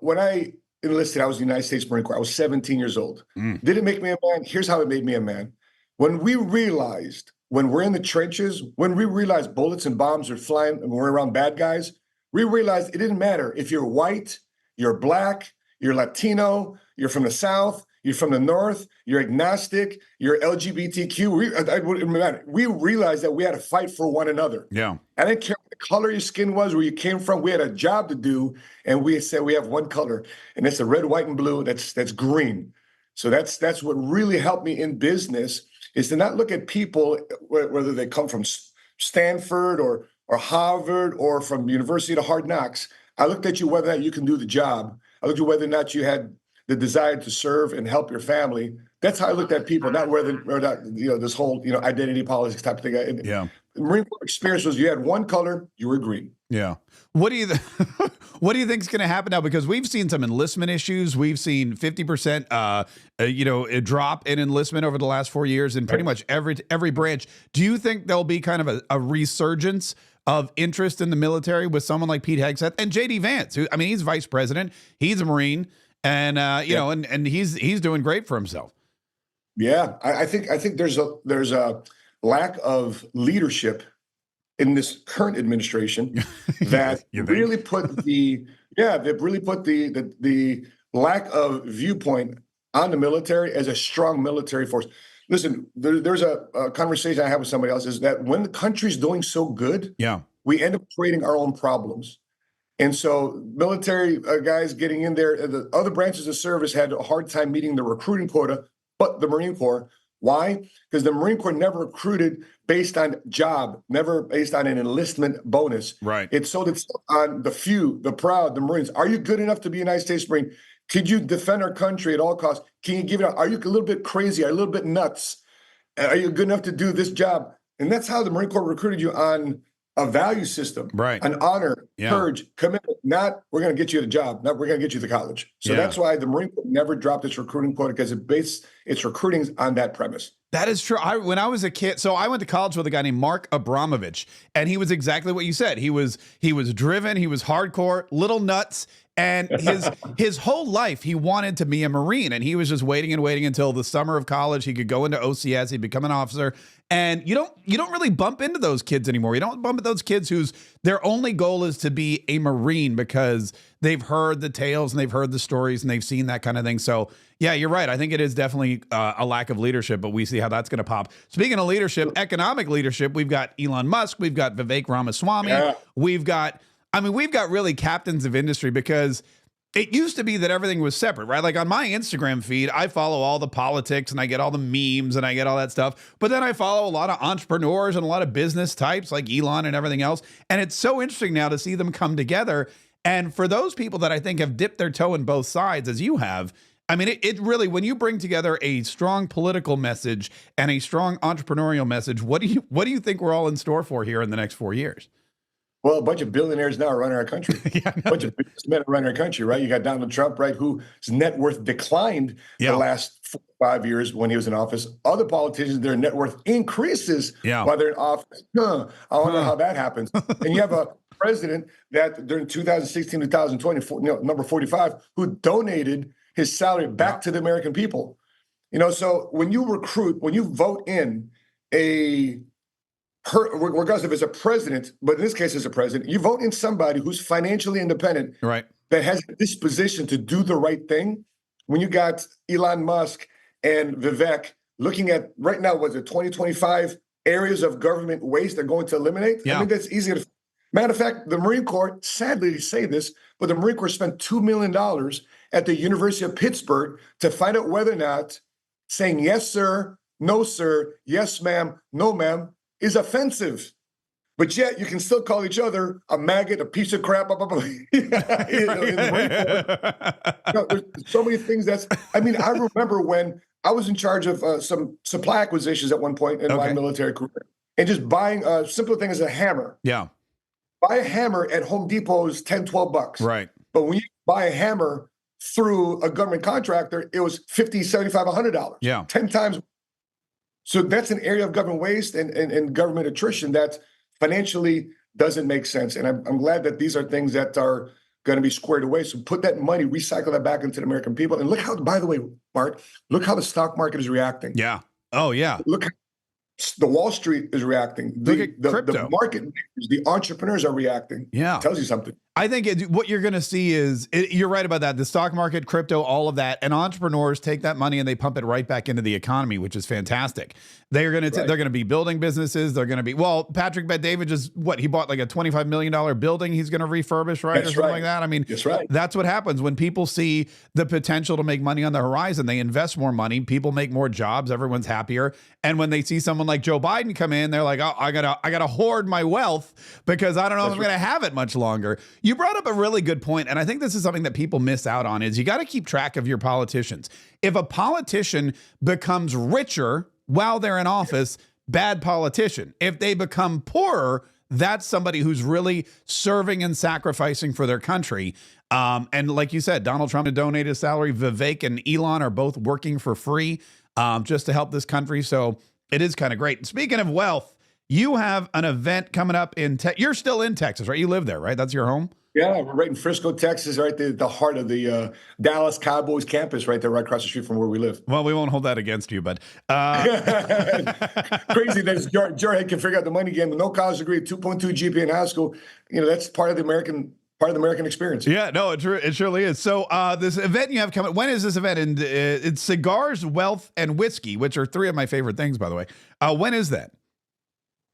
When I enlisted, I was in the United States Marine Corps. I was 17 years old. Did it make me a man? Here's how it made me a man. When we realized, when we're in the trenches, when we realized bullets and bombs are flying and we're around bad guys, we realized it didn't matter if you're white, you're black, you're Latino, you're from the South, you're from the North, you're agnostic, you're LGBTQ. We realized that we had to fight for one another. Yeah. I didn't care what the color your skin was, where you came from. We had a job to do, and we said we have one color, and it's the red, white, and blue. That's green. So that's what really helped me in business, is to not look at people, whether they come from Stanford or Harvard or from University to Hard Knocks. I looked at you whether or not you can do the job. I looked at whether or not you had the desire to serve and help your family. That's how I looked at people, not whether or not, this whole, identity politics type of thing. Yeah. The Marine Corps experience was you had one color, you were green. Yeah. What do you think is going to happen now? Because we've seen some enlistment issues. We've seen 50% a drop in enlistment over the last 4 years in pretty much every branch. Do you think there'll be kind of a resurgence of interest in the military with someone like Pete Hegseth and JD Vance, who, I mean, he's vice president, he's a Marine, and and he's doing great for himself. Yeah, I think there's a lack of leadership in this current administration that really put the lack of viewpoint on the military as a strong military force. Listen, there's a conversation I have with somebody else, is that when the country's doing so good, we end up creating our own problems. And so military guys getting in there, the other branches of service had a hard time meeting the recruiting quota, but the Marine Corps. Why? Because the Marine Corps never recruited based on job, never based on an enlistment bonus. Right. It's sold on the few, the proud, the Marines. Are you good enough to be a United States Marine? Could you defend our country at all costs? Can you give it up? Are you a little bit crazy? Are you a little bit nuts? Are you good enough to do this job? And that's how the Marine Corps recruited you, on a value system, right? An honor, courage, commitment. Not we're going to get you the job, not we're going to get you to college. So that's why the Marine Corps never dropped its recruiting quota, because it based its recruiting on that premise. That is true. When I was a kid, so I went to college with a guy named Mark Abramovich, and he was exactly what you said. He was driven, he was hardcore, little nuts, and his whole life he wanted to be a Marine, and he was just waiting until the summer of college he could go into OCS, he'd become an officer. And you don't really bump into those kids anymore. You don't bump into those kids whose their only goal is to be a Marine, because they've heard the tales and they've heard the stories and they've seen that kind of thing. So yeah, you're right. I think it is definitely a lack of leadership, but we see how that's going to pop. Speaking of leadership, economic leadership, we've got Elon Musk, we've got Vivek Ramaswamy, we've got really captains of industry, because it used to be that everything was separate, right? Like on my Instagram feed, I follow all the politics and I get all the memes and I get all that stuff. But then I follow a lot of entrepreneurs and a lot of business types like Elon and everything else. And it's so interesting now to see them come together. And for those people that I think have dipped their toe in both sides, as you have, I mean, it really, when you bring together a strong political message and a strong entrepreneurial message, what do you think we're all in store for here in the next 4 years? Well, a bunch of billionaires now are running our country. Yeah, a bunch of businessmen are running our country, right? You got Donald Trump, right, whose net worth declined the last 4 or 5 years when he was in office. Other politicians, their net worth increases while they're in office. I wonder how that happens. And you have a president that during 2016, 2020, number 45, who donated his salary back to the American people. So when you recruit, when you vote in regardless if it's a president, but in this case it's a president, you vote in somebody who's financially independent, right, that has a disposition to do the right thing. When you got Elon Musk and Vivek looking at right now, was it 2025 areas of government waste they're going to eliminate? I mean, that's easy to. Matter of fact, the Marine Corps, sadly to say this, but the Marine Corps spent $2 million at the University of Pittsburgh to find out whether or not saying yes, sir, no, sir, yes, ma'am, no, ma'am, is offensive. But yet you can still call each other a maggot, a piece of crap. Blah, blah, blah. There's so many things I remember when I was in charge of some supply acquisitions at one point in my military career, and just buying a simple thing as a hammer. Yeah. Buy a hammer at Home Depot is $10, $12. Right. But when you buy a hammer through a government contractor, it was $50, $75, $100. Yeah. 10 times. So that's an area of government waste and government attrition that financially doesn't make sense. And I'm glad that these are things that are going to be squared away. So put that money, recycle that back into the American people. And look how, by the way, Mark, look how the stock market is reacting. Yeah. Oh, yeah. Look how the Wall Street is reacting. Look at crypto. The market makers, the entrepreneurs are reacting. Yeah. It tells you something. I think what you're going to see is, you're right about that. The stock market, crypto, all of that, and entrepreneurs take that money and they pump it right back into the economy, which is fantastic. They're going to they're going to be building businesses. They're going to be, Patrick Bet-David he bought like a $25 million building he's going to refurbish, right? That's or something like that. I mean, that's what happens when people see the potential to make money on the horizon. They invest more money, people make more jobs, everyone's happier. And when they see someone like Joe Biden come in, they're like, oh, I gotta hoard my wealth because I don't know if I'm going to have it much longer. You brought up a really good point, and I think this is something that people miss out on, is you got to keep track of your politicians. If a politician becomes richer while they're in office, bad politician. If they become poorer, that's somebody who's really serving and sacrificing for their country. And like you said, Donald Trump donated his salary. Vivek and Elon are both working for free just to help this country. So it is kind of great. Speaking of wealth, you have an event coming up in You're still in Texas, right? You live there, right? That's your home? Yeah, we're right in Frisco, Texas, right at the heart of the Dallas Cowboys campus, right there, right across the street from where we live. Well, we won't hold that against you, but crazy that Jarhead can figure out the money game with no college degree, 2.2 GPA in high school. That's part of the American experience. Yeah, no, it surely is. So this event you have coming, when is this event? And it's cigars, wealth, and whiskey, which are three of my favorite things, by the way. When is that?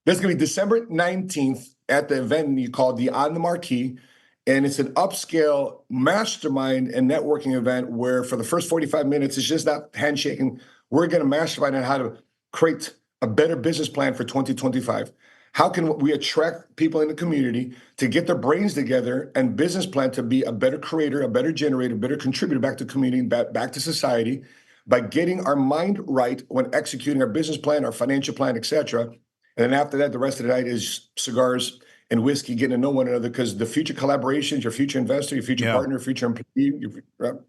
That's going to be December 19th at the event you call the On the Marquee. And it's an upscale mastermind and networking event where for the first 45 minutes, it's just not handshaking. We're going to mastermind on how to create a better business plan for 2025. How can we attract people in the community to get their brains together and business plan to be a better creator, a better generator, a better contributor back to community, back to society by getting our mind right when executing our business plan, our financial plan, et cetera. And then after that, the rest of the night is cigars and whiskey, getting to know one another, because the future collaborations, your future investor, your future partner, future employee,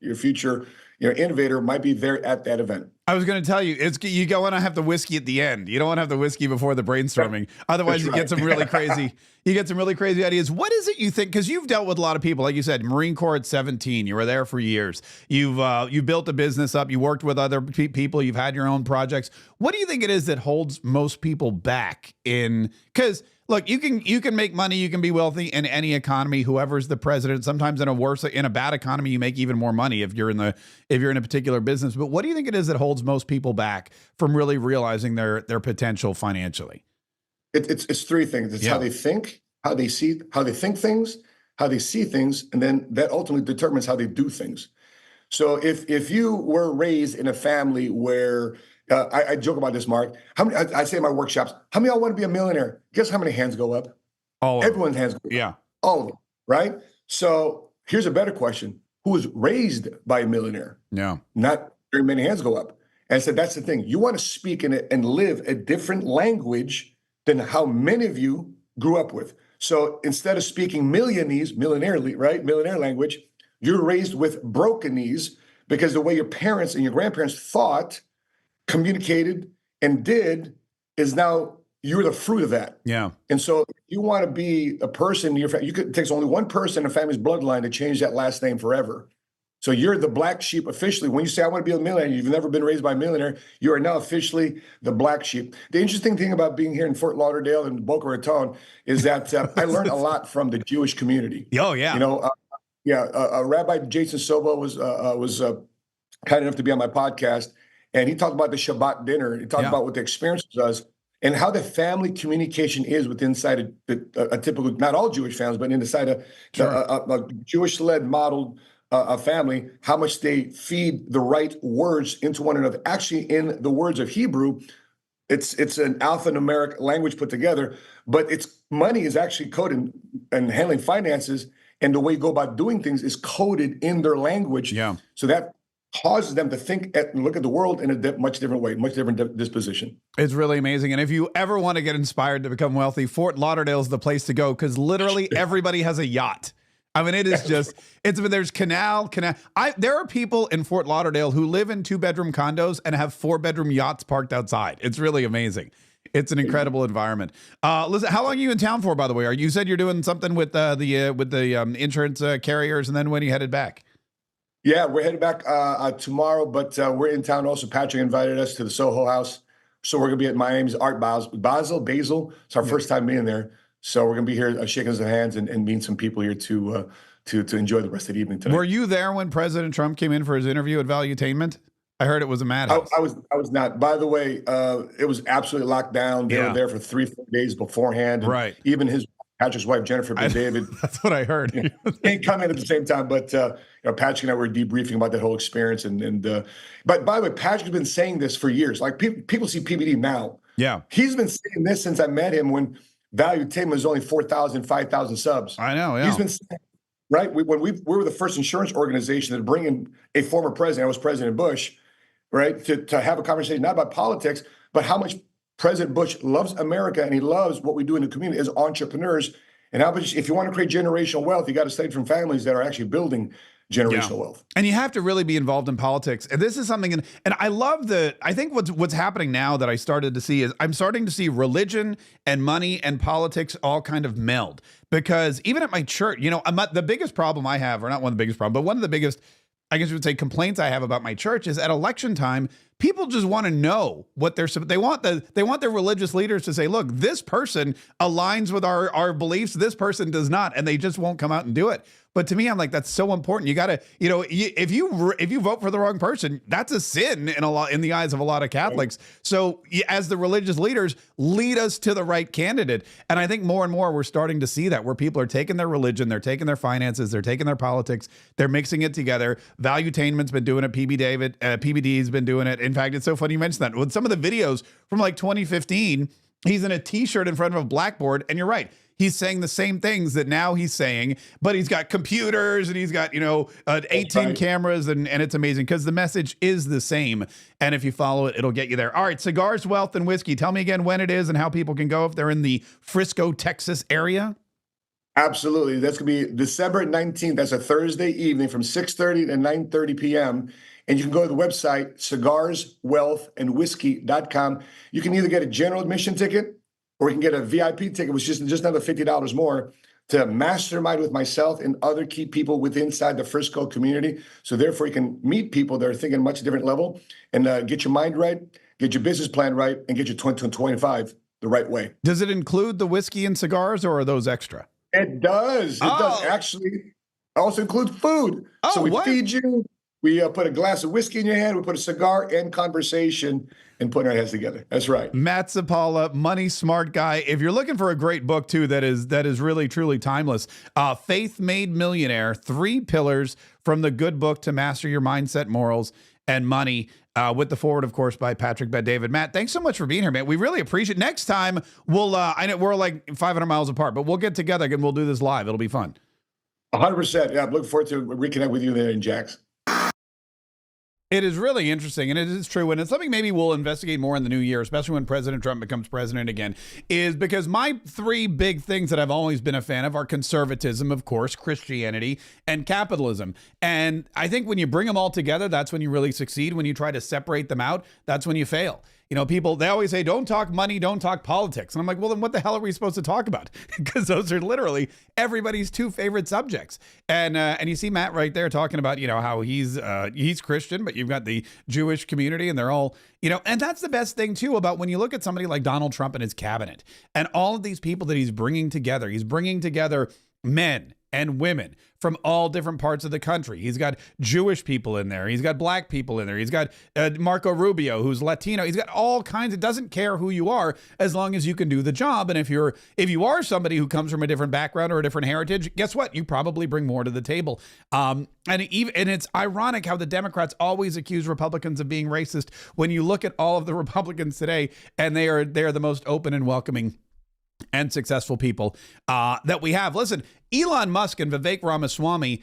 your future innovator might be there at that event. I was going to tell you, you don't want to have the whiskey at the end. You don't want to have the whiskey before the brainstorming. Otherwise, get some really crazy. You get some really crazy ideas. What is it you think? Because you've dealt with a lot of people, like you said, Marine Corps at 17. You were there for years. You built a business up. You worked with other people. You've had your own projects. What do you think it is that holds most people back in? Because look, you can make money, you can be wealthy in any economy, whoever's the president. Sometimes in a bad economy, you make even more money if you're in a particular business. But what do you think it is that holds most people back from really realizing their potential financially? It's three things. It's how they think, how they think things, how they see things, and then that ultimately determines how they do things. So if you were raised in a family where I joke about this, Mark. How many? I say in my workshops, how many of y'all want to be a millionaire? Guess how many hands go up? All of Everyone's hands go up. Yeah. All of them, right? So here's a better question. Who was raised by a millionaire? Yeah. Not very many hands go up. And so that's the thing. You want to speak in it and live a different language than how many of you grew up with. So instead of speaking millionaire language, you're raised with brokenese because the way your parents and your grandparents thought, communicated, and did is now you're the fruit of that. Yeah. And so if you want to be a person in your family, it takes only one person in a family's bloodline to change that last name forever. So you're the black sheep officially. When you say, I want to be a millionaire, you've never been raised by a millionaire, you are now officially the black sheep. The interesting thing about being here in Fort Lauderdale and Boca Raton is that I learned a lot from the Jewish community. Oh, yeah. You know, Rabbi Jason Soba was kind enough to be on my podcast, and he talked about the Shabbat dinner. He talked about what the experience was and how the family communication is within inside a typical, not all Jewish families, but inside a Jewish-led modeled a family, how much they feed the right words into one another. Actually, in the words of Hebrew, it's an alphanumeric language put together, but it's money is actually coded and handling finances, and the way you go about doing things is coded in their language. Yeah. So that causes them to think and look at the world in a much different way, much different disposition. It's really amazing. And if you ever want to get inspired to become wealthy, Fort Lauderdale is the place to go because literally everybody has a yacht. I mean, it is just, there's canal. There are people in Fort Lauderdale who live in 2-bedroom condos and have 4-bedroom yachts parked outside. It's really amazing. It's an incredible environment. Listen, how long are you in town for, by the way? You said you're doing something with the insurance carriers, and then when are you headed back? Yeah, we're headed back tomorrow, but we're in town also. Patrick invited us to the Soho House. So we're going to be at Miami's Art Basel. It's our first time being there. So we're going to be here shaking some hands and meeting some people here to enjoy the rest of the evening tonight. Were you there when President Trump came in for his interview at Valuetainment? I heard it was a madhouse. I was not. By the way, it was absolutely locked down. They were there for 3-4 days beforehand. And right. Even Patrick's wife, Jennifer David. That's what I heard. Didn't come in at the same time, but Patrick and I were debriefing about that whole experience. But by the way, Patrick's been saying this for years. Like people see PBD now. Yeah. He's been saying this since I met him when Valuetainment was only 4,000, 5,000 subs. I know. Yeah. He's been saying, right? We were the first insurance organization to bring in a former president. I was President Bush, right? To have a conversation not about politics, but how much President Bush loves America and he loves what we do in the community as entrepreneurs. And how much, if you want to create generational wealth, you got to study from families that are actually building generational wealth. And you have to really be involved in politics. And this is something, and I love I think what's happening now that I started to see is I'm starting to see religion and money and politics all kind of meld. Because even at my church, the biggest problem I have, or not one of the biggest problems, but one of the biggest, I guess you would say, complaints I have about my church is at election time, people just want to know what they want their religious leaders to say, look, this person aligns with our beliefs, this person does not, and they just won't come out and do it. But to me, I'm like, that's so important. You got to, if you vote for the wrong person, that's a sin in the eyes of a lot of Catholics. So as the religious leaders, lead us to the right candidate. And I think more and more we're starting to see that, where people are taking their religion, they're taking their finances, they're taking their politics, they're mixing it together. Valuetainment's been doing it. PBD's been doing it. In fact, it's so funny you mentioned that. With some of the videos from like 2015, he's in a T-shirt in front of a blackboard, and you're right. He's saying the same things that now he's saying, but he's got computers and he's got, 18 cameras, and it's amazing because the message is the same. And if you follow it, it'll get you there. All right, Cigars, Wealth, and Whiskey. Tell me again when it is and how people can go if they're in the Frisco, Texas area. Absolutely. That's going to be December 19th. That's a Thursday evening from 6:30 to 9:30 p.m. And you can go to the website, cigarswealthandwhiskey.com. You can either get a general admission ticket or you can get a VIP ticket, which is just another $50 more, to mastermind with myself and other key people within inside the Frisco community. So therefore, you can meet people that are thinking much different level and get your mind right, get your business plan right, and get your 2025 the right way. Does it include the whiskey and cigars, or are those extra? It does. It does actually also include food. So we feed you. We put a glass of whiskey in your hand. We put a cigar and conversation and put our heads together. That's right. Matt Zapala, money smart guy. If you're looking for a great book too, that is really truly timeless. Faith Made Millionaire: 3 Pillars from the Good Book to Master Your Mindset, Morals, and Money. With the forward, of course, by Patrick Bet-David. Matt, thanks so much for being here, man. We really appreciate it. Next time, we'll, I know we're like 500 miles apart, but we'll get together and we'll do this live. It'll be fun. 100%. Yeah, I'm looking forward to reconnect with you there in Jax. It is really interesting, and it is true, and it's something maybe we'll investigate more in the new year, especially when President Trump becomes president again, is because my 3 big things that I've always been a fan of are conservatism, of course, Christianity, and capitalism. And I think when you bring them all together, that's when you really succeed. When you try to separate them out, that's when you fail. You know, people, they always say, don't talk money, don't talk politics. And I'm like, well, then what the hell are we supposed to talk about? Because those are literally everybody's 2 favorite subjects. And you see Matt right there talking about, you know, how he's Christian, but you've got the Jewish community and they're all, you know, and that's the best thing too about when you look at somebody like Donald Trump and his cabinet and all of these people that he's bringing together men and women from all different parts of the country. He's got Jewish people in there. He's got black people in there. He's got Marco Rubio, who's Latino. He's got all kinds. It doesn't care who you are as long as you can do the job. And if you are somebody who comes from a different background or a different heritage, guess what? You probably bring more to the table. And it's ironic how the Democrats always accuse Republicans of being racist when you look at all of the Republicans today, and they are the most open and welcoming and successful people that we have. Listen, Elon Musk and Vivek Ramaswamy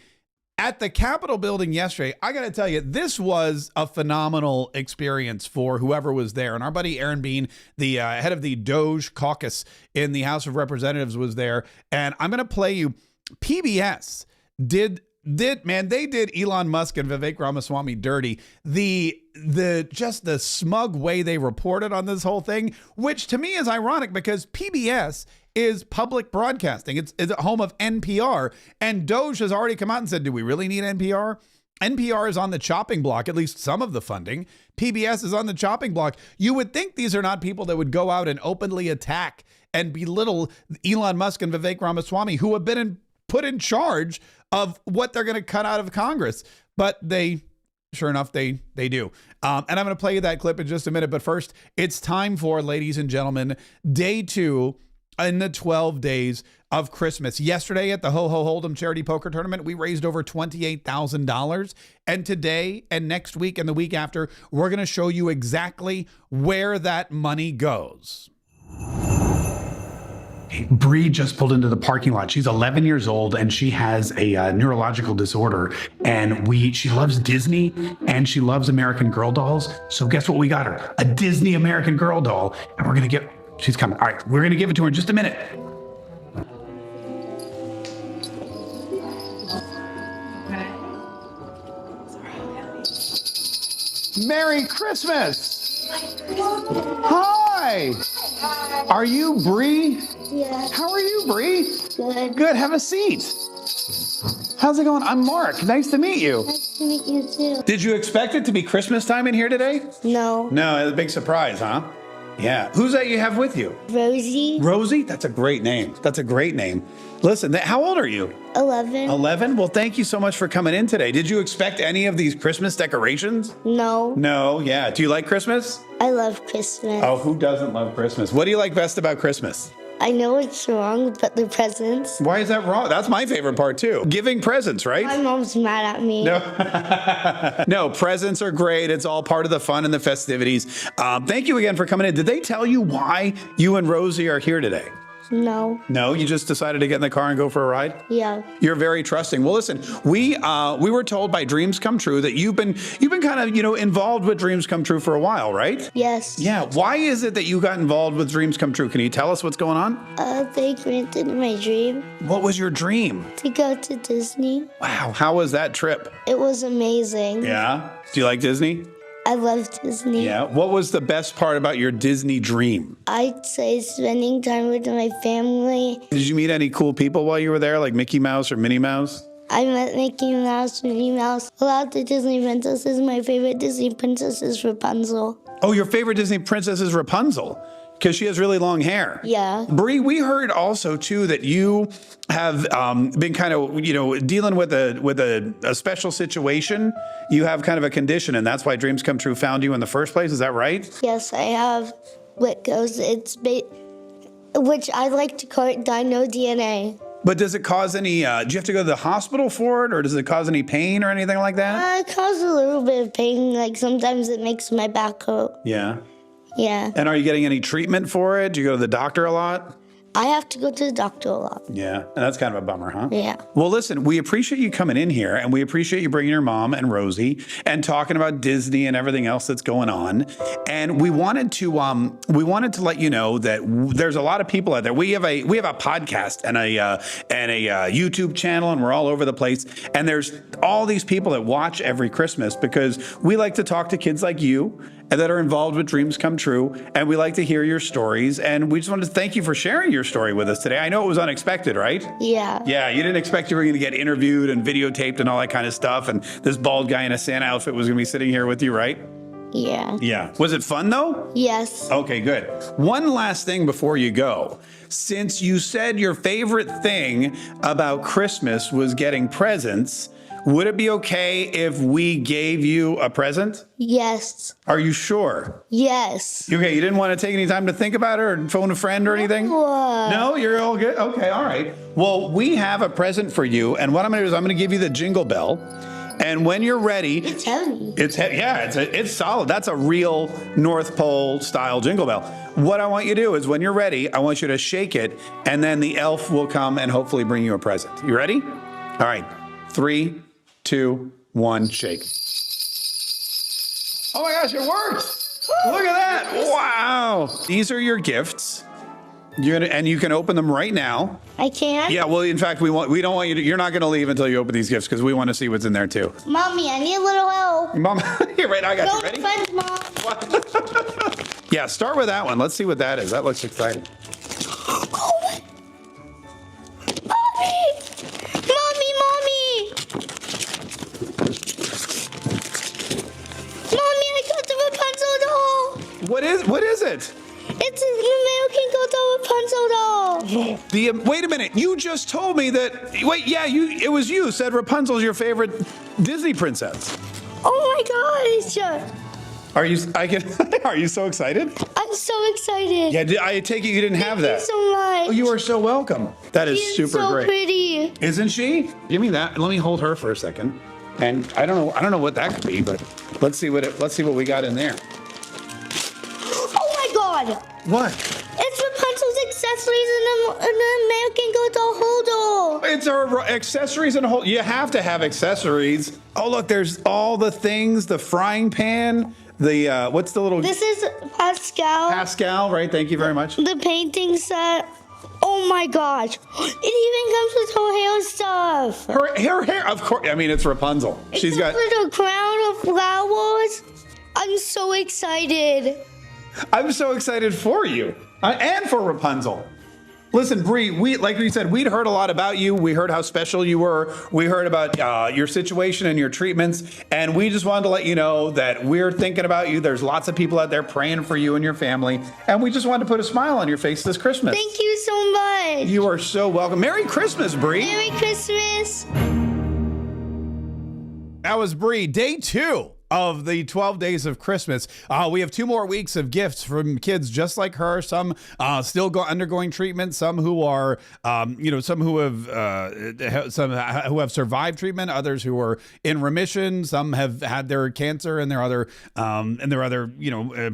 at the Capitol building yesterday, I got to tell you, this was a phenomenal experience for whoever was there. And our buddy Aaron Bean, the head of the Doge caucus in the House of Representatives, was there. And I'm going to play you, PBS did Elon Musk and Vivek Ramaswamy dirty. The smug way they reported on this whole thing, which to me is ironic because PBS is public broadcasting. It's a home of NPR, and Doge has already come out and said, do we really need NPR? NPR is on the chopping block, at least some of the funding. PBS is on the chopping block. You would think these are not people that would go out and openly attack and belittle Elon Musk and Vivek Ramaswamy, who have been put in charge of what they're going to cut out of Congress. But sure enough, they do. And I'm going to play you that clip in just a minute. But first, it's time for, ladies and gentlemen, day 2 in the 12 days of Christmas. Yesterday at the Ho Ho Hold'em charity poker tournament, we raised over $28,000. And today and next week and the week after, we're going to show you exactly where that money goes. Bree just pulled into the parking lot. She's 11 years old and she has a neurological disorder. And she loves Disney and she loves American Girl dolls. So guess what we got her? A Disney American Girl doll. And she's coming. All right, we're going to give it to her in just a minute. Merry Christmas. Hi. Are you Bree? Yeah. How are you, Bree? Good. Good. Have a seat. How's it going? I'm Mark. Nice to meet you. Nice to meet you too. Did you expect it to be Christmas time in here today? No. No, it's a big surprise, huh? Yeah. Who's that you have with you? Rosie. Rosie? That's a great name. That's a great name. Listen, how old are you? 11. 11? Well, thank you so much for coming in today. Did you expect any of these Christmas decorations? No. No, yeah. Do you like Christmas? I love Christmas. Oh, who doesn't love Christmas? What do you like best about Christmas? I know it's wrong, but the presents. Why is that wrong? That's my favorite part too. Giving presents, right? My mom's mad at me. No, no, presents are great. It's all part of the fun and the festivities. Thank you again for coming in. Did they tell you why you and Rosie are here today? No. No, you just decided to get in the car and go for a ride? Yeah. You're very trusting. Well, listen, we were told by Dreams Come True that you've been kind of, involved with Dreams Come True for a while, right? Yes. Yeah. Why is it that you got involved with Dreams Come True? Can you tell us what's going on? They granted my dream. What was your dream? To go to Disney. Wow. How was that trip? It was amazing. Yeah. Do you like Disney? I love Disney. Yeah. What was the best part about your Disney dream? I'd say spending time with my family. Did you meet any cool people while you were there, like Mickey Mouse or Minnie Mouse? I met Mickey Mouse, Minnie Mouse, a lot of the Disney princesses. My favorite Disney princess is Rapunzel. Oh, your favorite Disney princess is Rapunzel. Because she has really long hair. Yeah. Bree, we heard also too that you have been kind of, dealing with a special situation. You have kind of a condition, and that's why Dreams Come True found you in the first place. Is that right? Yes, I have what goes, which I like to call it dino DNA. But does it cause any, do you have to go to the hospital for it, or does it cause any pain or anything like that? It causes a little bit of pain. Like sometimes it makes my back hurt. Yeah. Yeah. And are you getting any treatment for it? Do you go to the doctor a lot? I have to go to the doctor a lot. Yeah, and that's kind of a bummer, huh? Yeah. Well, listen, we appreciate you coming in here, and we appreciate you bringing your mom and Rosie and talking about Disney and everything else that's going on. And we wanted to let you know that there's a lot of people out there. We have a podcast and a YouTube channel, and we're all over the place. And there's all these people that watch every Christmas because we like to talk to kids like you and that are involved with Dreams Come True. And we like to hear your stories. And we just wanted to thank you for sharing your story with us today. I know it was unexpected, right? Yeah. Yeah, you didn't expect you were going to get interviewed and videotaped and all that kind of stuff. And this bald guy in a Santa outfit was going to be sitting here with you, right? Yeah. Yeah. Was it fun though? Yes. Okay, good. One last thing before you go. Since you said your favorite thing about Christmas was getting presents, would it be okay if we gave you a present? Yes. Are you sure? Yes. Okay, you didn't want to take any time to think about it or phone a friend or anything? No, you're all good? Okay, all right. Well, we have a present for you, and what I'm going to do is I'm going to give you the jingle bell, and when you're ready... It's heavy. It's solid. That's a real North Pole style jingle bell. What I want you to do is when you're ready, I want you to shake it, and then the elf will come and hopefully bring you a present. You ready? All right. 3, 2, 1, shake. Oh my gosh, it worked! Look at that! Wow! These are your gifts. And you can open them right now. I can? Yeah, well, in fact, we don't want you to, you're not going to leave until you open these gifts because we want to see what's in there too. Mommy, I need a little help. Mom, you're right, I got No you. Ready? friends, Mom. Yeah, start with that one. Let's see what that is. That looks exciting. What is it? It's an American Girl doll Rapunzel doll. Wait a minute. You just told me that. Wait, yeah, it was you said Rapunzel's your favorite Disney princess. Oh my gosh. Are you so excited? I'm so excited. Yeah, I take it you didn't have that. Thank you so much. Oh, you are so welcome. That is super so great. Pretty. Isn't she? Give me that. Let me hold her for a second. And I don't know what that could be, but let's see what we got in there. What? It's Rapunzel's accessories in an American Girl doll holder. It's our accessories and a whole. You have to have accessories. Oh, look, there's all the things. The frying pan. The what's the little? This is Pascal. Pascal, right? Thank you very much. The painting set. Oh my gosh! It even comes with her hair stuff. Her hair, of course. I mean, it's Rapunzel. She's got with a crown of flowers. I'm so excited. I'm so excited for you and for Rapunzel. Listen, Bree, like we said, we'd heard a lot about you. We heard how special you were. We heard about your situation and your treatments. And we just wanted to let you know that we're thinking about you. There's lots of people out there praying for you and your family. And we just wanted to put a smile on your face this Christmas. Thank you so much. You are so welcome. Merry Christmas, Bree. Merry Christmas. That was Bree, day 2 of the 12 days of Christmas. We have 2 more weeks of gifts from kids just like her. Some still undergoing treatment. Some who are, some who have survived treatment. Others who are in remission. Some have had their cancer and their other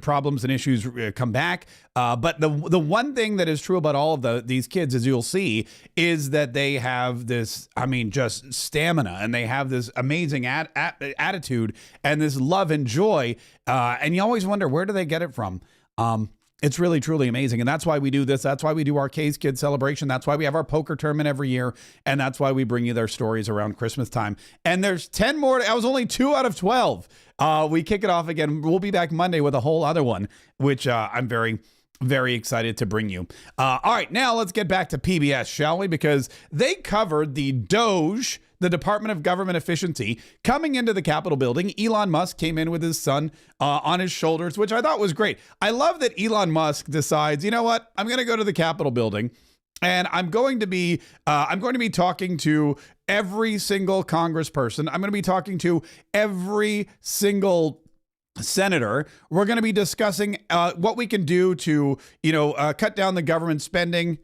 problems and issues come back. But the one thing that is true about all of these kids, as you'll see, is that they have this, just stamina, and they have this amazing attitude and this love and joy. And you always wonder, where do they get it from? It's really, truly amazing. And that's why we do this. That's why we do our Kaye's Kids celebration. That's why we have our poker tournament every year. And that's why we bring you their stories around Christmas time. And there's 10 more. I was only 2 out of 12. We kick it off again. We'll be back Monday with a whole other one, which I'm very very excited to bring you. All right, now let's get back to PBS, shall we? Because they covered the DOGE, the Department of Government Efficiency, coming into the Capitol building. Elon Musk came in with his son on his shoulders, which I thought was great. I love that Elon Musk decides, you know what, I'm going to go to the Capitol building, and I'm going to be talking to every single congressperson. I'm going to be talking to every single senator. We're going to be discussing what we can do to, cut down the government spending.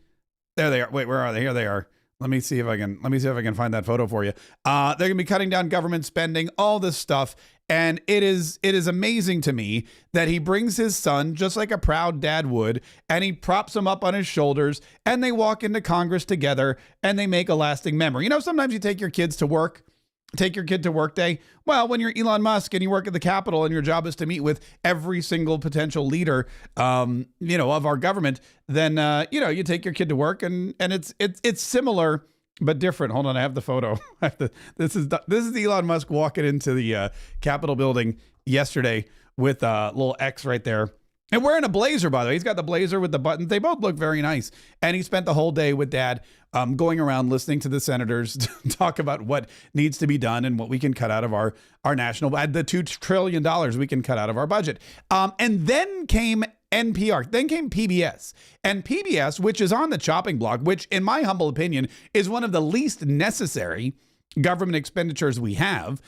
There they are. Wait, where are they? Here they are. Let me see if I can find that photo for you. They're going to be cutting down government spending, all this stuff. And it is amazing to me that he brings his son, just like a proud dad would, and he props him up on his shoulders, and they walk into Congress together, and they make a lasting memory. Sometimes you take your kid to work day. Well, when you're Elon Musk and you work at the Capitol and your job is to meet with every single potential leader, of our government, then, you take your kid to work, and it's similar but different. Hold on, I have the photo. This is Elon Musk walking into the Capitol building yesterday with a little X right there. And wearing a blazer, by the way. He's got the blazer with the buttons. They both look very nice. And he spent the whole day with Dad going around listening to the senators talk about what needs to be done and what we can cut out of our national, the $2 trillion we can cut out of our budget. And then came NPR, then came PBS. And PBS, which is on the chopping block, which in my humble opinion is one of the least necessary government expenditures we have,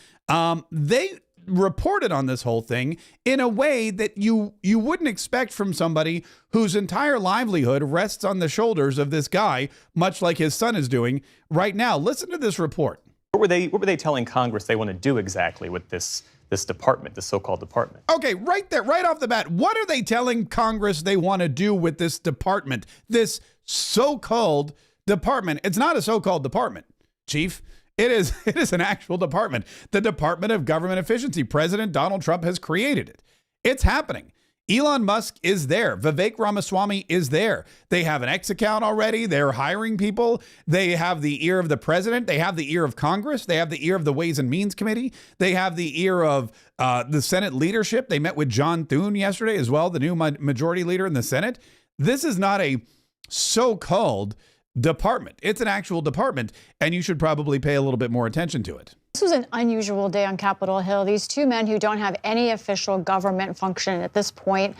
they reported on this whole thing in a way that you wouldn't expect from somebody whose entire livelihood rests on the shoulders of this guy, much like his son is doing right now. Listen to this report. What were they telling Congress they want to do exactly with this department, this so-called department? Okay, right there, right off the bat, what are they telling Congress they want to do with this department, this so-called department? It's not a so-called department, Chief. It is an actual department. The Department of Government Efficiency. President Donald Trump has created it. It's happening. Elon Musk is there. Vivek Ramaswamy is there. They have an X account already. They're hiring people. They have the ear of the president. They have the ear of Congress. They have the ear of the Ways and Means Committee. They have the ear of the Senate leadership. They met with John Thune yesterday as well, the new majority leader in the Senate. This is not a so-called department. It's an actual department, and you should probably pay a little bit more attention to it. This was an unusual day on Capitol Hill. These two men who don't have any official government function at this point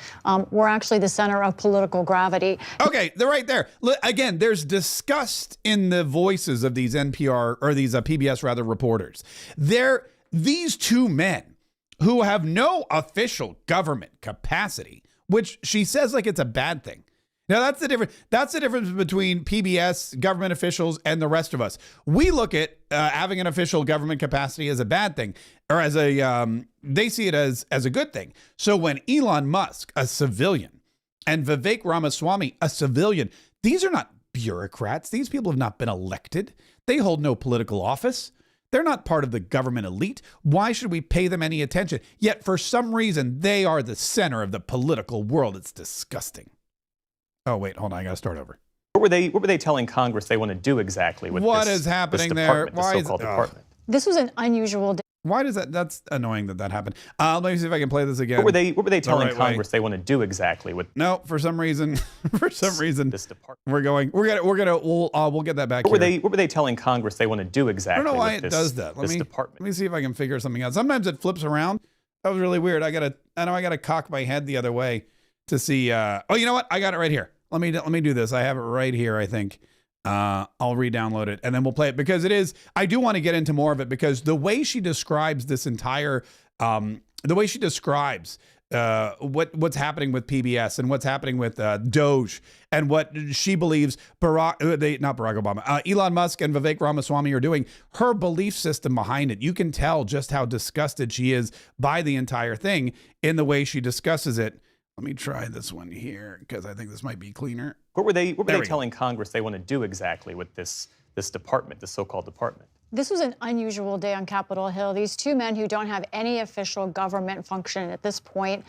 were actually the center of political gravity. Okay, they're right there. Again, there's disgust in the voices of these NPR or these PBS reporters. These two men who have no official government capacity, which she says like it's a bad thing. Now, that's the difference. That's the difference between PBS, government officials, and the rest of us. We look at having an official government capacity as a bad thing, or as they see it as a good thing. So when Elon Musk, a civilian, and Vivek Ramaswamy, a civilian, these are not bureaucrats. These people have not been elected. They hold no political office. They're not part of the government elite. Why should we pay them any attention? Yet, for some reason, they are the center of the political world. It's disgusting. Oh, wait, hold on. I got to start over. What were they telling Congress they want to do exactly with what is happening there? Why this so-called department? This was an unusual day. Why does that's annoying that happened. Let me see if I can play this again. What were they telling Congress they want to do exactly with? No, for some reason, this department. We'll get that back. What were they telling Congress they want to do exactly? I don't know why with it does that. Let me see if I can figure something out. Sometimes it flips around. That was really weird. I gotta cock my head the other way to see. Oh, you know what? I got it right here. Let me do this. I have it right here, I think. I'll re-download it and then we'll play it because I do want to get into more of it because the way she describes this entire, the way she describes what's happening with PBS and what's happening with Doge and what she believes not Barack Obama, Elon Musk and Vivek Ramaswamy are doing, her belief system behind it. You can tell just how disgusted she is by the entire thing in the way she discusses it. Let me try this one here because I think this might be cleaner. What were they telling Congress they want to do exactly with this department, this so-called department? This was an unusual day on Capitol Hill. These two men who don't have any official government function at this point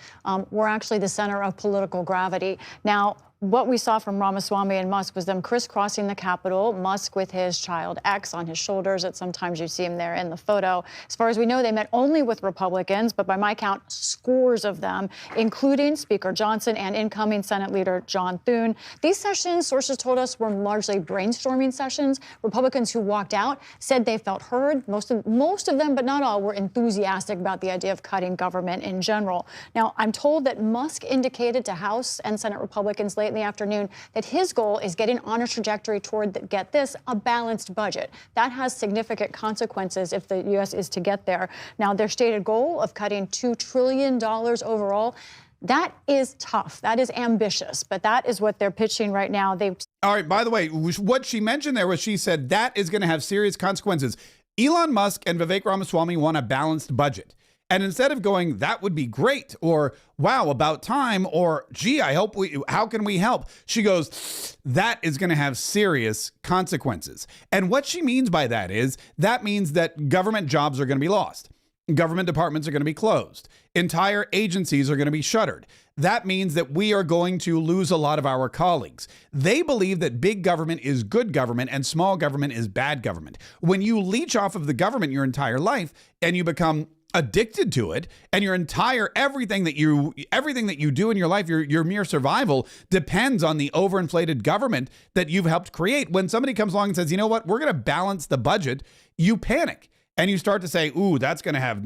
were actually the center of political gravity. Now, what we saw from Ramaswamy and Musk was them crisscrossing the Capitol, Musk with his child X on his shoulders. At sometimes you see him there in the photo. As far as we know, they met only with Republicans, but by my count, scores of them, including Speaker Johnson and incoming Senate Leader John Thune. These sessions, sources told us, were largely brainstorming sessions. Republicans who walked out said they felt heard. Most of them, but not all, were enthusiastic about the idea of cutting government in general. Now, I'm told that Musk indicated to House and Senate Republicans late in the afternoon that his goal is getting on a trajectory toward, get this, a balanced budget. That has significant consequences if the U.S. is to get there. Now, their stated goal of cutting $2 trillion overall, that is tough. That is ambitious, but that is what they're pitching right now. All right, by the way, what she mentioned there was she said that is going to have serious consequences. Elon Musk and Vivek Ramaswamy want a balanced budget. And instead of going, that would be great, or wow, about time, or gee, how can we help? She goes, that is going to have serious consequences. And what she means by that is that means that government jobs are going to be lost. Government departments are going to be closed. Entire agencies are going to be shuttered. That means that we are going to lose a lot of our colleagues. They believe that big government is good government and small government is bad government. When you leech off of the government your entire life and you become addicted to it, and everything that you do in your life, your mere survival depends on the overinflated government that you've helped create. When somebody comes along and says, you know what, we're going to balance the budget, you panic and you start to say, ooh, that's going to have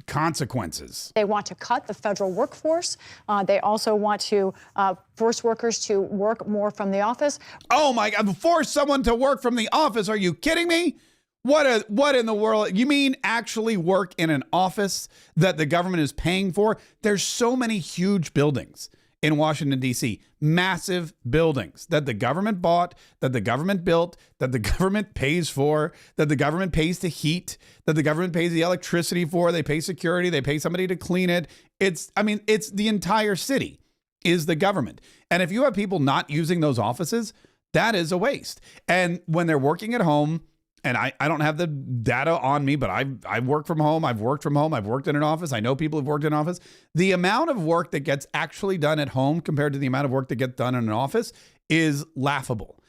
consequences. They want to cut the federal workforce. They also want to force workers to work more from the office. Oh my God, force someone to work from the office? Are you kidding me? What in the world? You mean actually work in an office that the government is paying for? There's so many huge buildings in Washington, D.C., massive buildings that the government bought, that the government built, that the government pays for, that the government pays to heat, that the government pays the electricity for, they pay security, they pay somebody to clean it. It's the entire city is the government. And if you have people not using those offices, that is a waste. And when they're working at home, and I don't have the data on me, but I work from home. I've worked from home. I've worked in an office. I know people who've worked in an office. The amount of work that gets actually done at home compared to the amount of work that gets done in an office is laughable.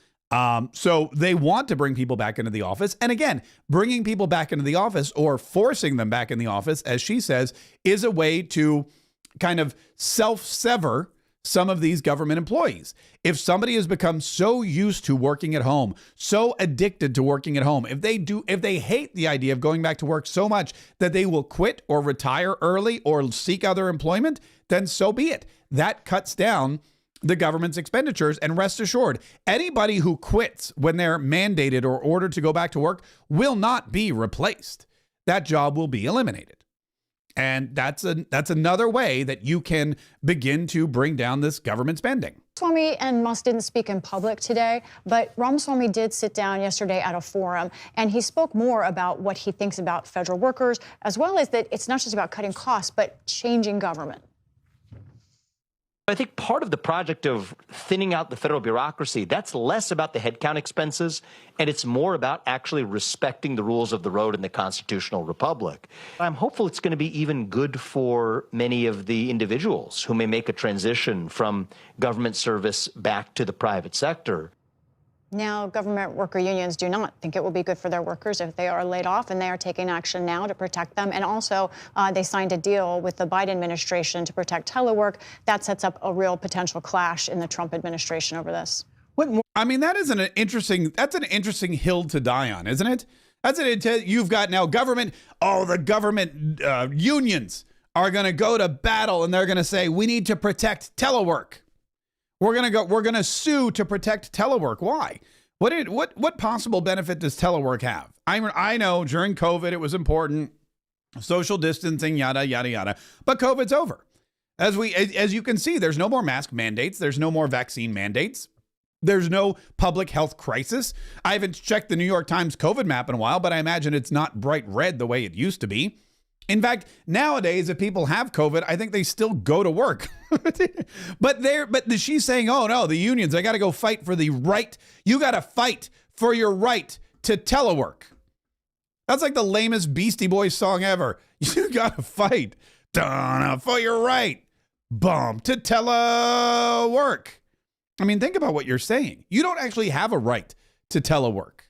So they want to bring people back into the office. And again, bringing people back into the office or forcing them back in the office, as she says, is a way to kind of self-sever some of these government employees. If somebody has become so used to working at home, so addicted to working at home, if they hate the idea of going back to work so much that they will quit or retire early or seek other employment, then so be it. That cuts down the government's expenditures. And rest assured, anybody who quits when they're mandated or ordered to go back to work will not be replaced. That job will be eliminated. And that's another way that you can begin to bring down this government spending. Ramaswamy and Musk didn't speak in public today, but Ramaswamy did sit down yesterday at a forum, and he spoke more about what he thinks about federal workers, as well as that it's not just about cutting costs, but changing government. I think part of the project of thinning out the federal bureaucracy, that's less about the headcount expenses, and it's more about actually respecting the rules of the road in the constitutional republic. I'm hopeful it's going to be even good for many of the individuals who may make a transition from government service back to the private sector. Now, government worker unions do not think it will be good for their workers if they are laid off, and they are taking action now to protect them. And also, they signed a deal with the Biden administration to protect telework. That sets up a real potential clash in the Trump administration over this. I mean, that's an interesting hill to die on, isn't it? You've got now government. Oh, the government unions are going to go to battle, and they're going to say we need to protect telework. We're going to sue to protect telework. Why? What possible benefit does telework have? I know during COVID it was important, social distancing, yada, yada, yada, but COVID's over. As you can see, there's no more mask mandates. There's no more vaccine mandates. There's no public health crisis. I haven't checked the New York Times COVID map in a while, but I imagine it's not bright red the way it used to be. In fact, nowadays, if people have COVID, I think they still go to work. but she's saying, oh no, the unions, I got to go fight for the right. You got to fight for your right to telework. That's like the lamest Beastie Boys song ever. You got to fight for your right to telework. I mean, think about what you're saying. You don't actually have a right to telework.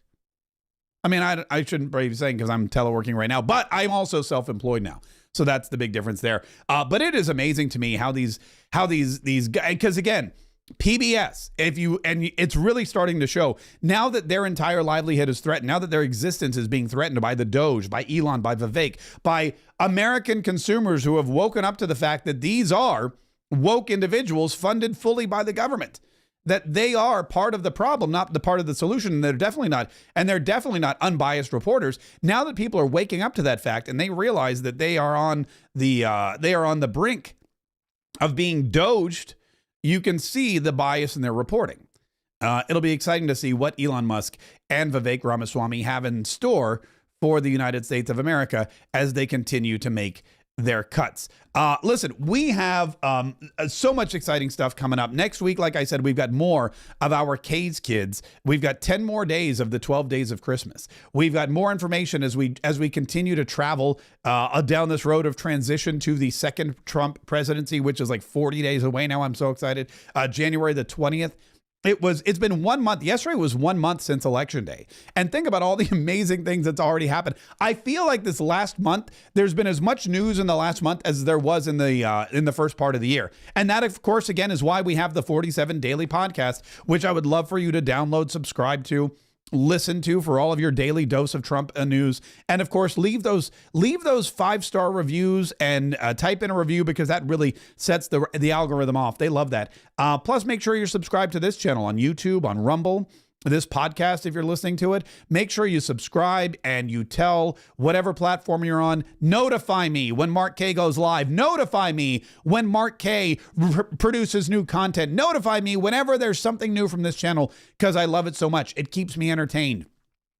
I mean, I shouldn't be saying because I'm teleworking right now, but I'm also self-employed now. So that's the big difference there. But it is amazing to me how these guys, because again, PBS, and it's really starting to show now that their entire livelihood is threatened, now that their existence is being threatened by the Doge, by Elon, by Vivek, by American consumers who have woken up to the fact that these are woke individuals funded fully by the government, that they are part of the problem, not the part of the solution. And they're definitely not unbiased reporters. Now that people are waking up to that fact and they realize that they are on the brink of being doged, you can see the bias in their reporting. It'll be exciting to see what Elon Musk and Vivek Ramaswamy have in store for the United States of America as they continue to make their cuts. Listen, we have so much exciting stuff coming up. Next week, like I said, we've got more of our Kaye's kids. We've got 10 more days of the 12 days of Christmas. We've got more information as we continue to travel down this road of transition to the second Trump presidency, which is like 40 days away now. I'm so excited. January the 20th. It's been 1 month. Yesterday was 1 month since Election Day. And think about all the amazing things that's already happened. I feel like this last month, there's been as much news in the last month as there was in the first part of the year. And that, of course, again, is why we have the 47 Daily Podcast, which I would love for you to download, subscribe to, listen to for all of your daily dose of Trump news. And of course, leave those 5-star reviews and type in a review, because that really sets the algorithm off. They love that. Plus, make sure you're subscribed to this channel on YouTube, on Rumble, this podcast, if you're listening to it. Make sure you subscribe and you tell whatever platform you're on, notify me when Mark Kaye goes live. Notify me when Mark Kaye produces new content. Notify me whenever there's something new from this channel, because I love it so much. It keeps me entertained.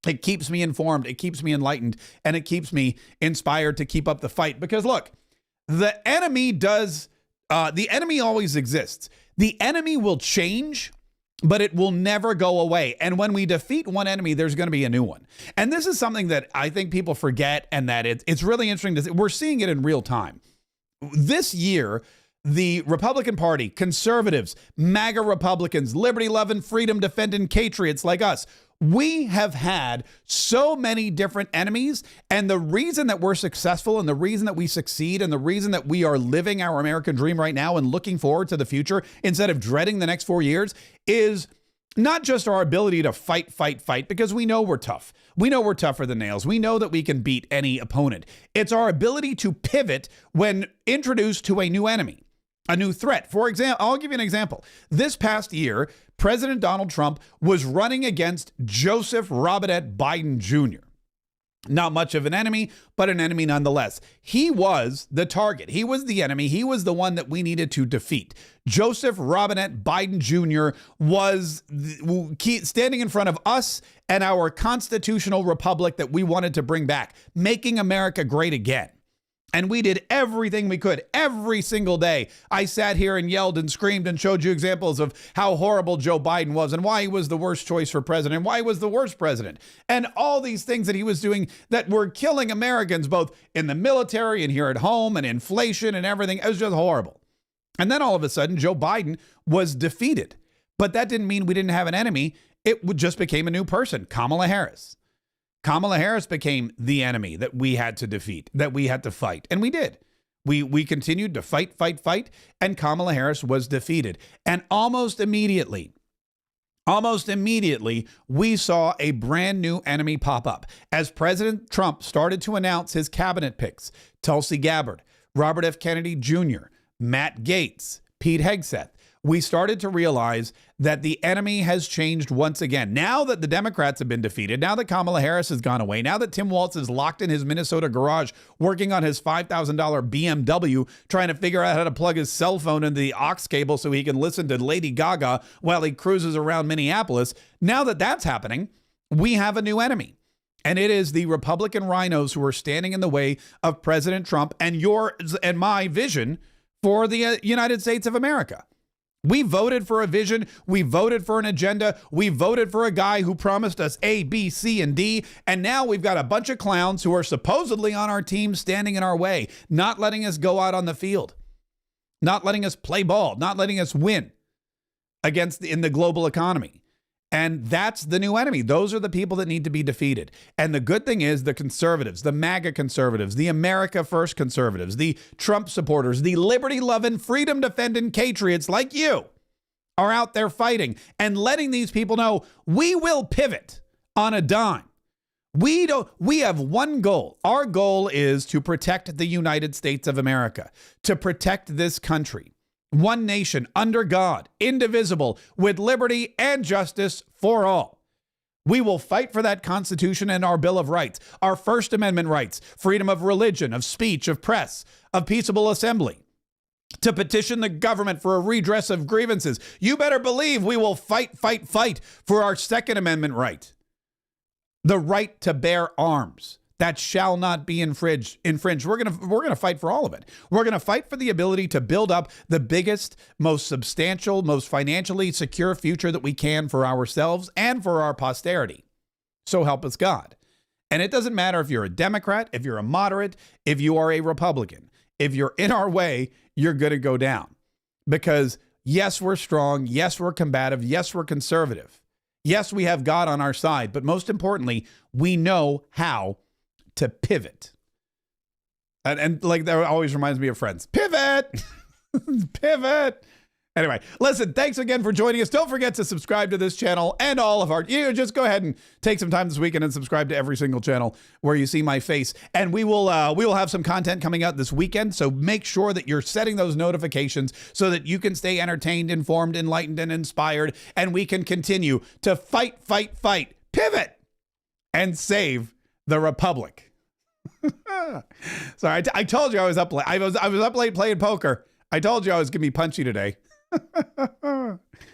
It keeps me informed. It keeps me enlightened. And it keeps me inspired to keep up the fight. Because look, the enemy always exists. The enemy will change, but it will never go away. And when we defeat one enemy, there's going to be a new one. And this is something that I think people forget, and that it's really interesting to see. We're seeing it in real time. This year, the Republican Party, conservatives, MAGA Republicans, liberty-loving, freedom-defending patriots like us, we have had so many different enemies, and the reason that we're successful and the reason that we succeed and the reason that we are living our American dream right now and looking forward to the future instead of dreading the next 4 years is not just our ability to fight, because we know we're tough. We know we're tougher than nails. We know that we can beat any opponent. It's our ability to pivot when introduced to a new enemy, a new threat. For example, I'll give you an example. This past year, President Donald Trump was running against Joseph Robinette Biden Jr. Not much of an enemy, but an enemy nonetheless. He was the target. He was the enemy. He was the one that we needed to defeat. Joseph Robinette Biden Jr. was standing in front of us and our constitutional republic that we wanted to bring back, making America great again. And we did everything we could every single day. I sat here and yelled and screamed and showed you examples of how horrible Joe Biden was and why he was the worst choice for president, and why he was the worst president, and all these things that he was doing that were killing Americans, both in the military and here at home, and inflation and everything. It was just horrible. And then all of a sudden, Joe Biden was defeated. But that didn't mean we didn't have an enemy. It just became a new person, Kamala Harris. Kamala Harris became the enemy that we had to defeat, that we had to fight. And we did. We continued to fight, and Kamala Harris was defeated. And almost immediately, we saw a brand new enemy pop up. As President Trump started to announce his cabinet picks, Tulsi Gabbard, Robert F. Kennedy Jr., Matt Gaetz, Pete Hegseth, we started to realize that the enemy has changed once again. Now that the Democrats have been defeated, now that Kamala Harris has gone away, now that Tim Walz is locked in his Minnesota garage working on his $5,000 BMW, trying to figure out how to plug his cell phone into the aux cable so he can listen to Lady Gaga while he cruises around Minneapolis, now that that's happening, we have a new enemy. And it is the Republican rhinos who are standing in the way of President Trump and yours and my vision for the United States of America. We voted for a vision. We voted for an agenda. We voted for a guy who promised us A, B, C, and D. And now we've got a bunch of clowns who are supposedly on our team standing in our way, not letting us go out on the field, not letting us play ball, not letting us win. in the global economy. And that's the new enemy. Those are the people that need to be defeated. And the good thing is the conservatives, the MAGA conservatives, the America First conservatives, the Trump supporters, the liberty-loving, freedom-defending patriots like you are out there fighting and letting these people know we will pivot on a dime. We have one goal. Our goal is to protect the United States of America, to protect this country. One nation under God, indivisible, with liberty and justice for all. We will fight for that Constitution and our Bill of Rights, our First Amendment rights, freedom of religion, of speech, of press, of peaceable assembly, to petition the government for a redress of grievances. You better believe we will fight for our Second Amendment right. The right to bear arms. That shall not be infringed. We're gonna fight for all of it. We're gonna fight for the ability to build up the biggest, most substantial, most financially secure future that we can for ourselves and for our posterity. So help us God. And it doesn't matter if you're a Democrat, if you're a moderate, if you are a Republican. If you're in our way, you're gonna go down. Because yes, we're strong. Yes, we're combative. Yes, we're conservative. Yes, we have God on our side. But most importantly, we know how to pivot. And like that always reminds me of Friends. Pivot! Pivot! Anyway, listen, thanks again for joining us. Don't forget to subscribe to this channel and all of our, just go ahead and take some time this weekend and subscribe to every single channel where you see my face. And we will have some content coming out this weekend. So make sure that you're setting those notifications so that you can stay entertained, informed, enlightened, and inspired. And we can continue to fight, pivot, and save the Republic. Sorry, I told you I was up late. I was up late playing poker. I told you I was going to be punchy today.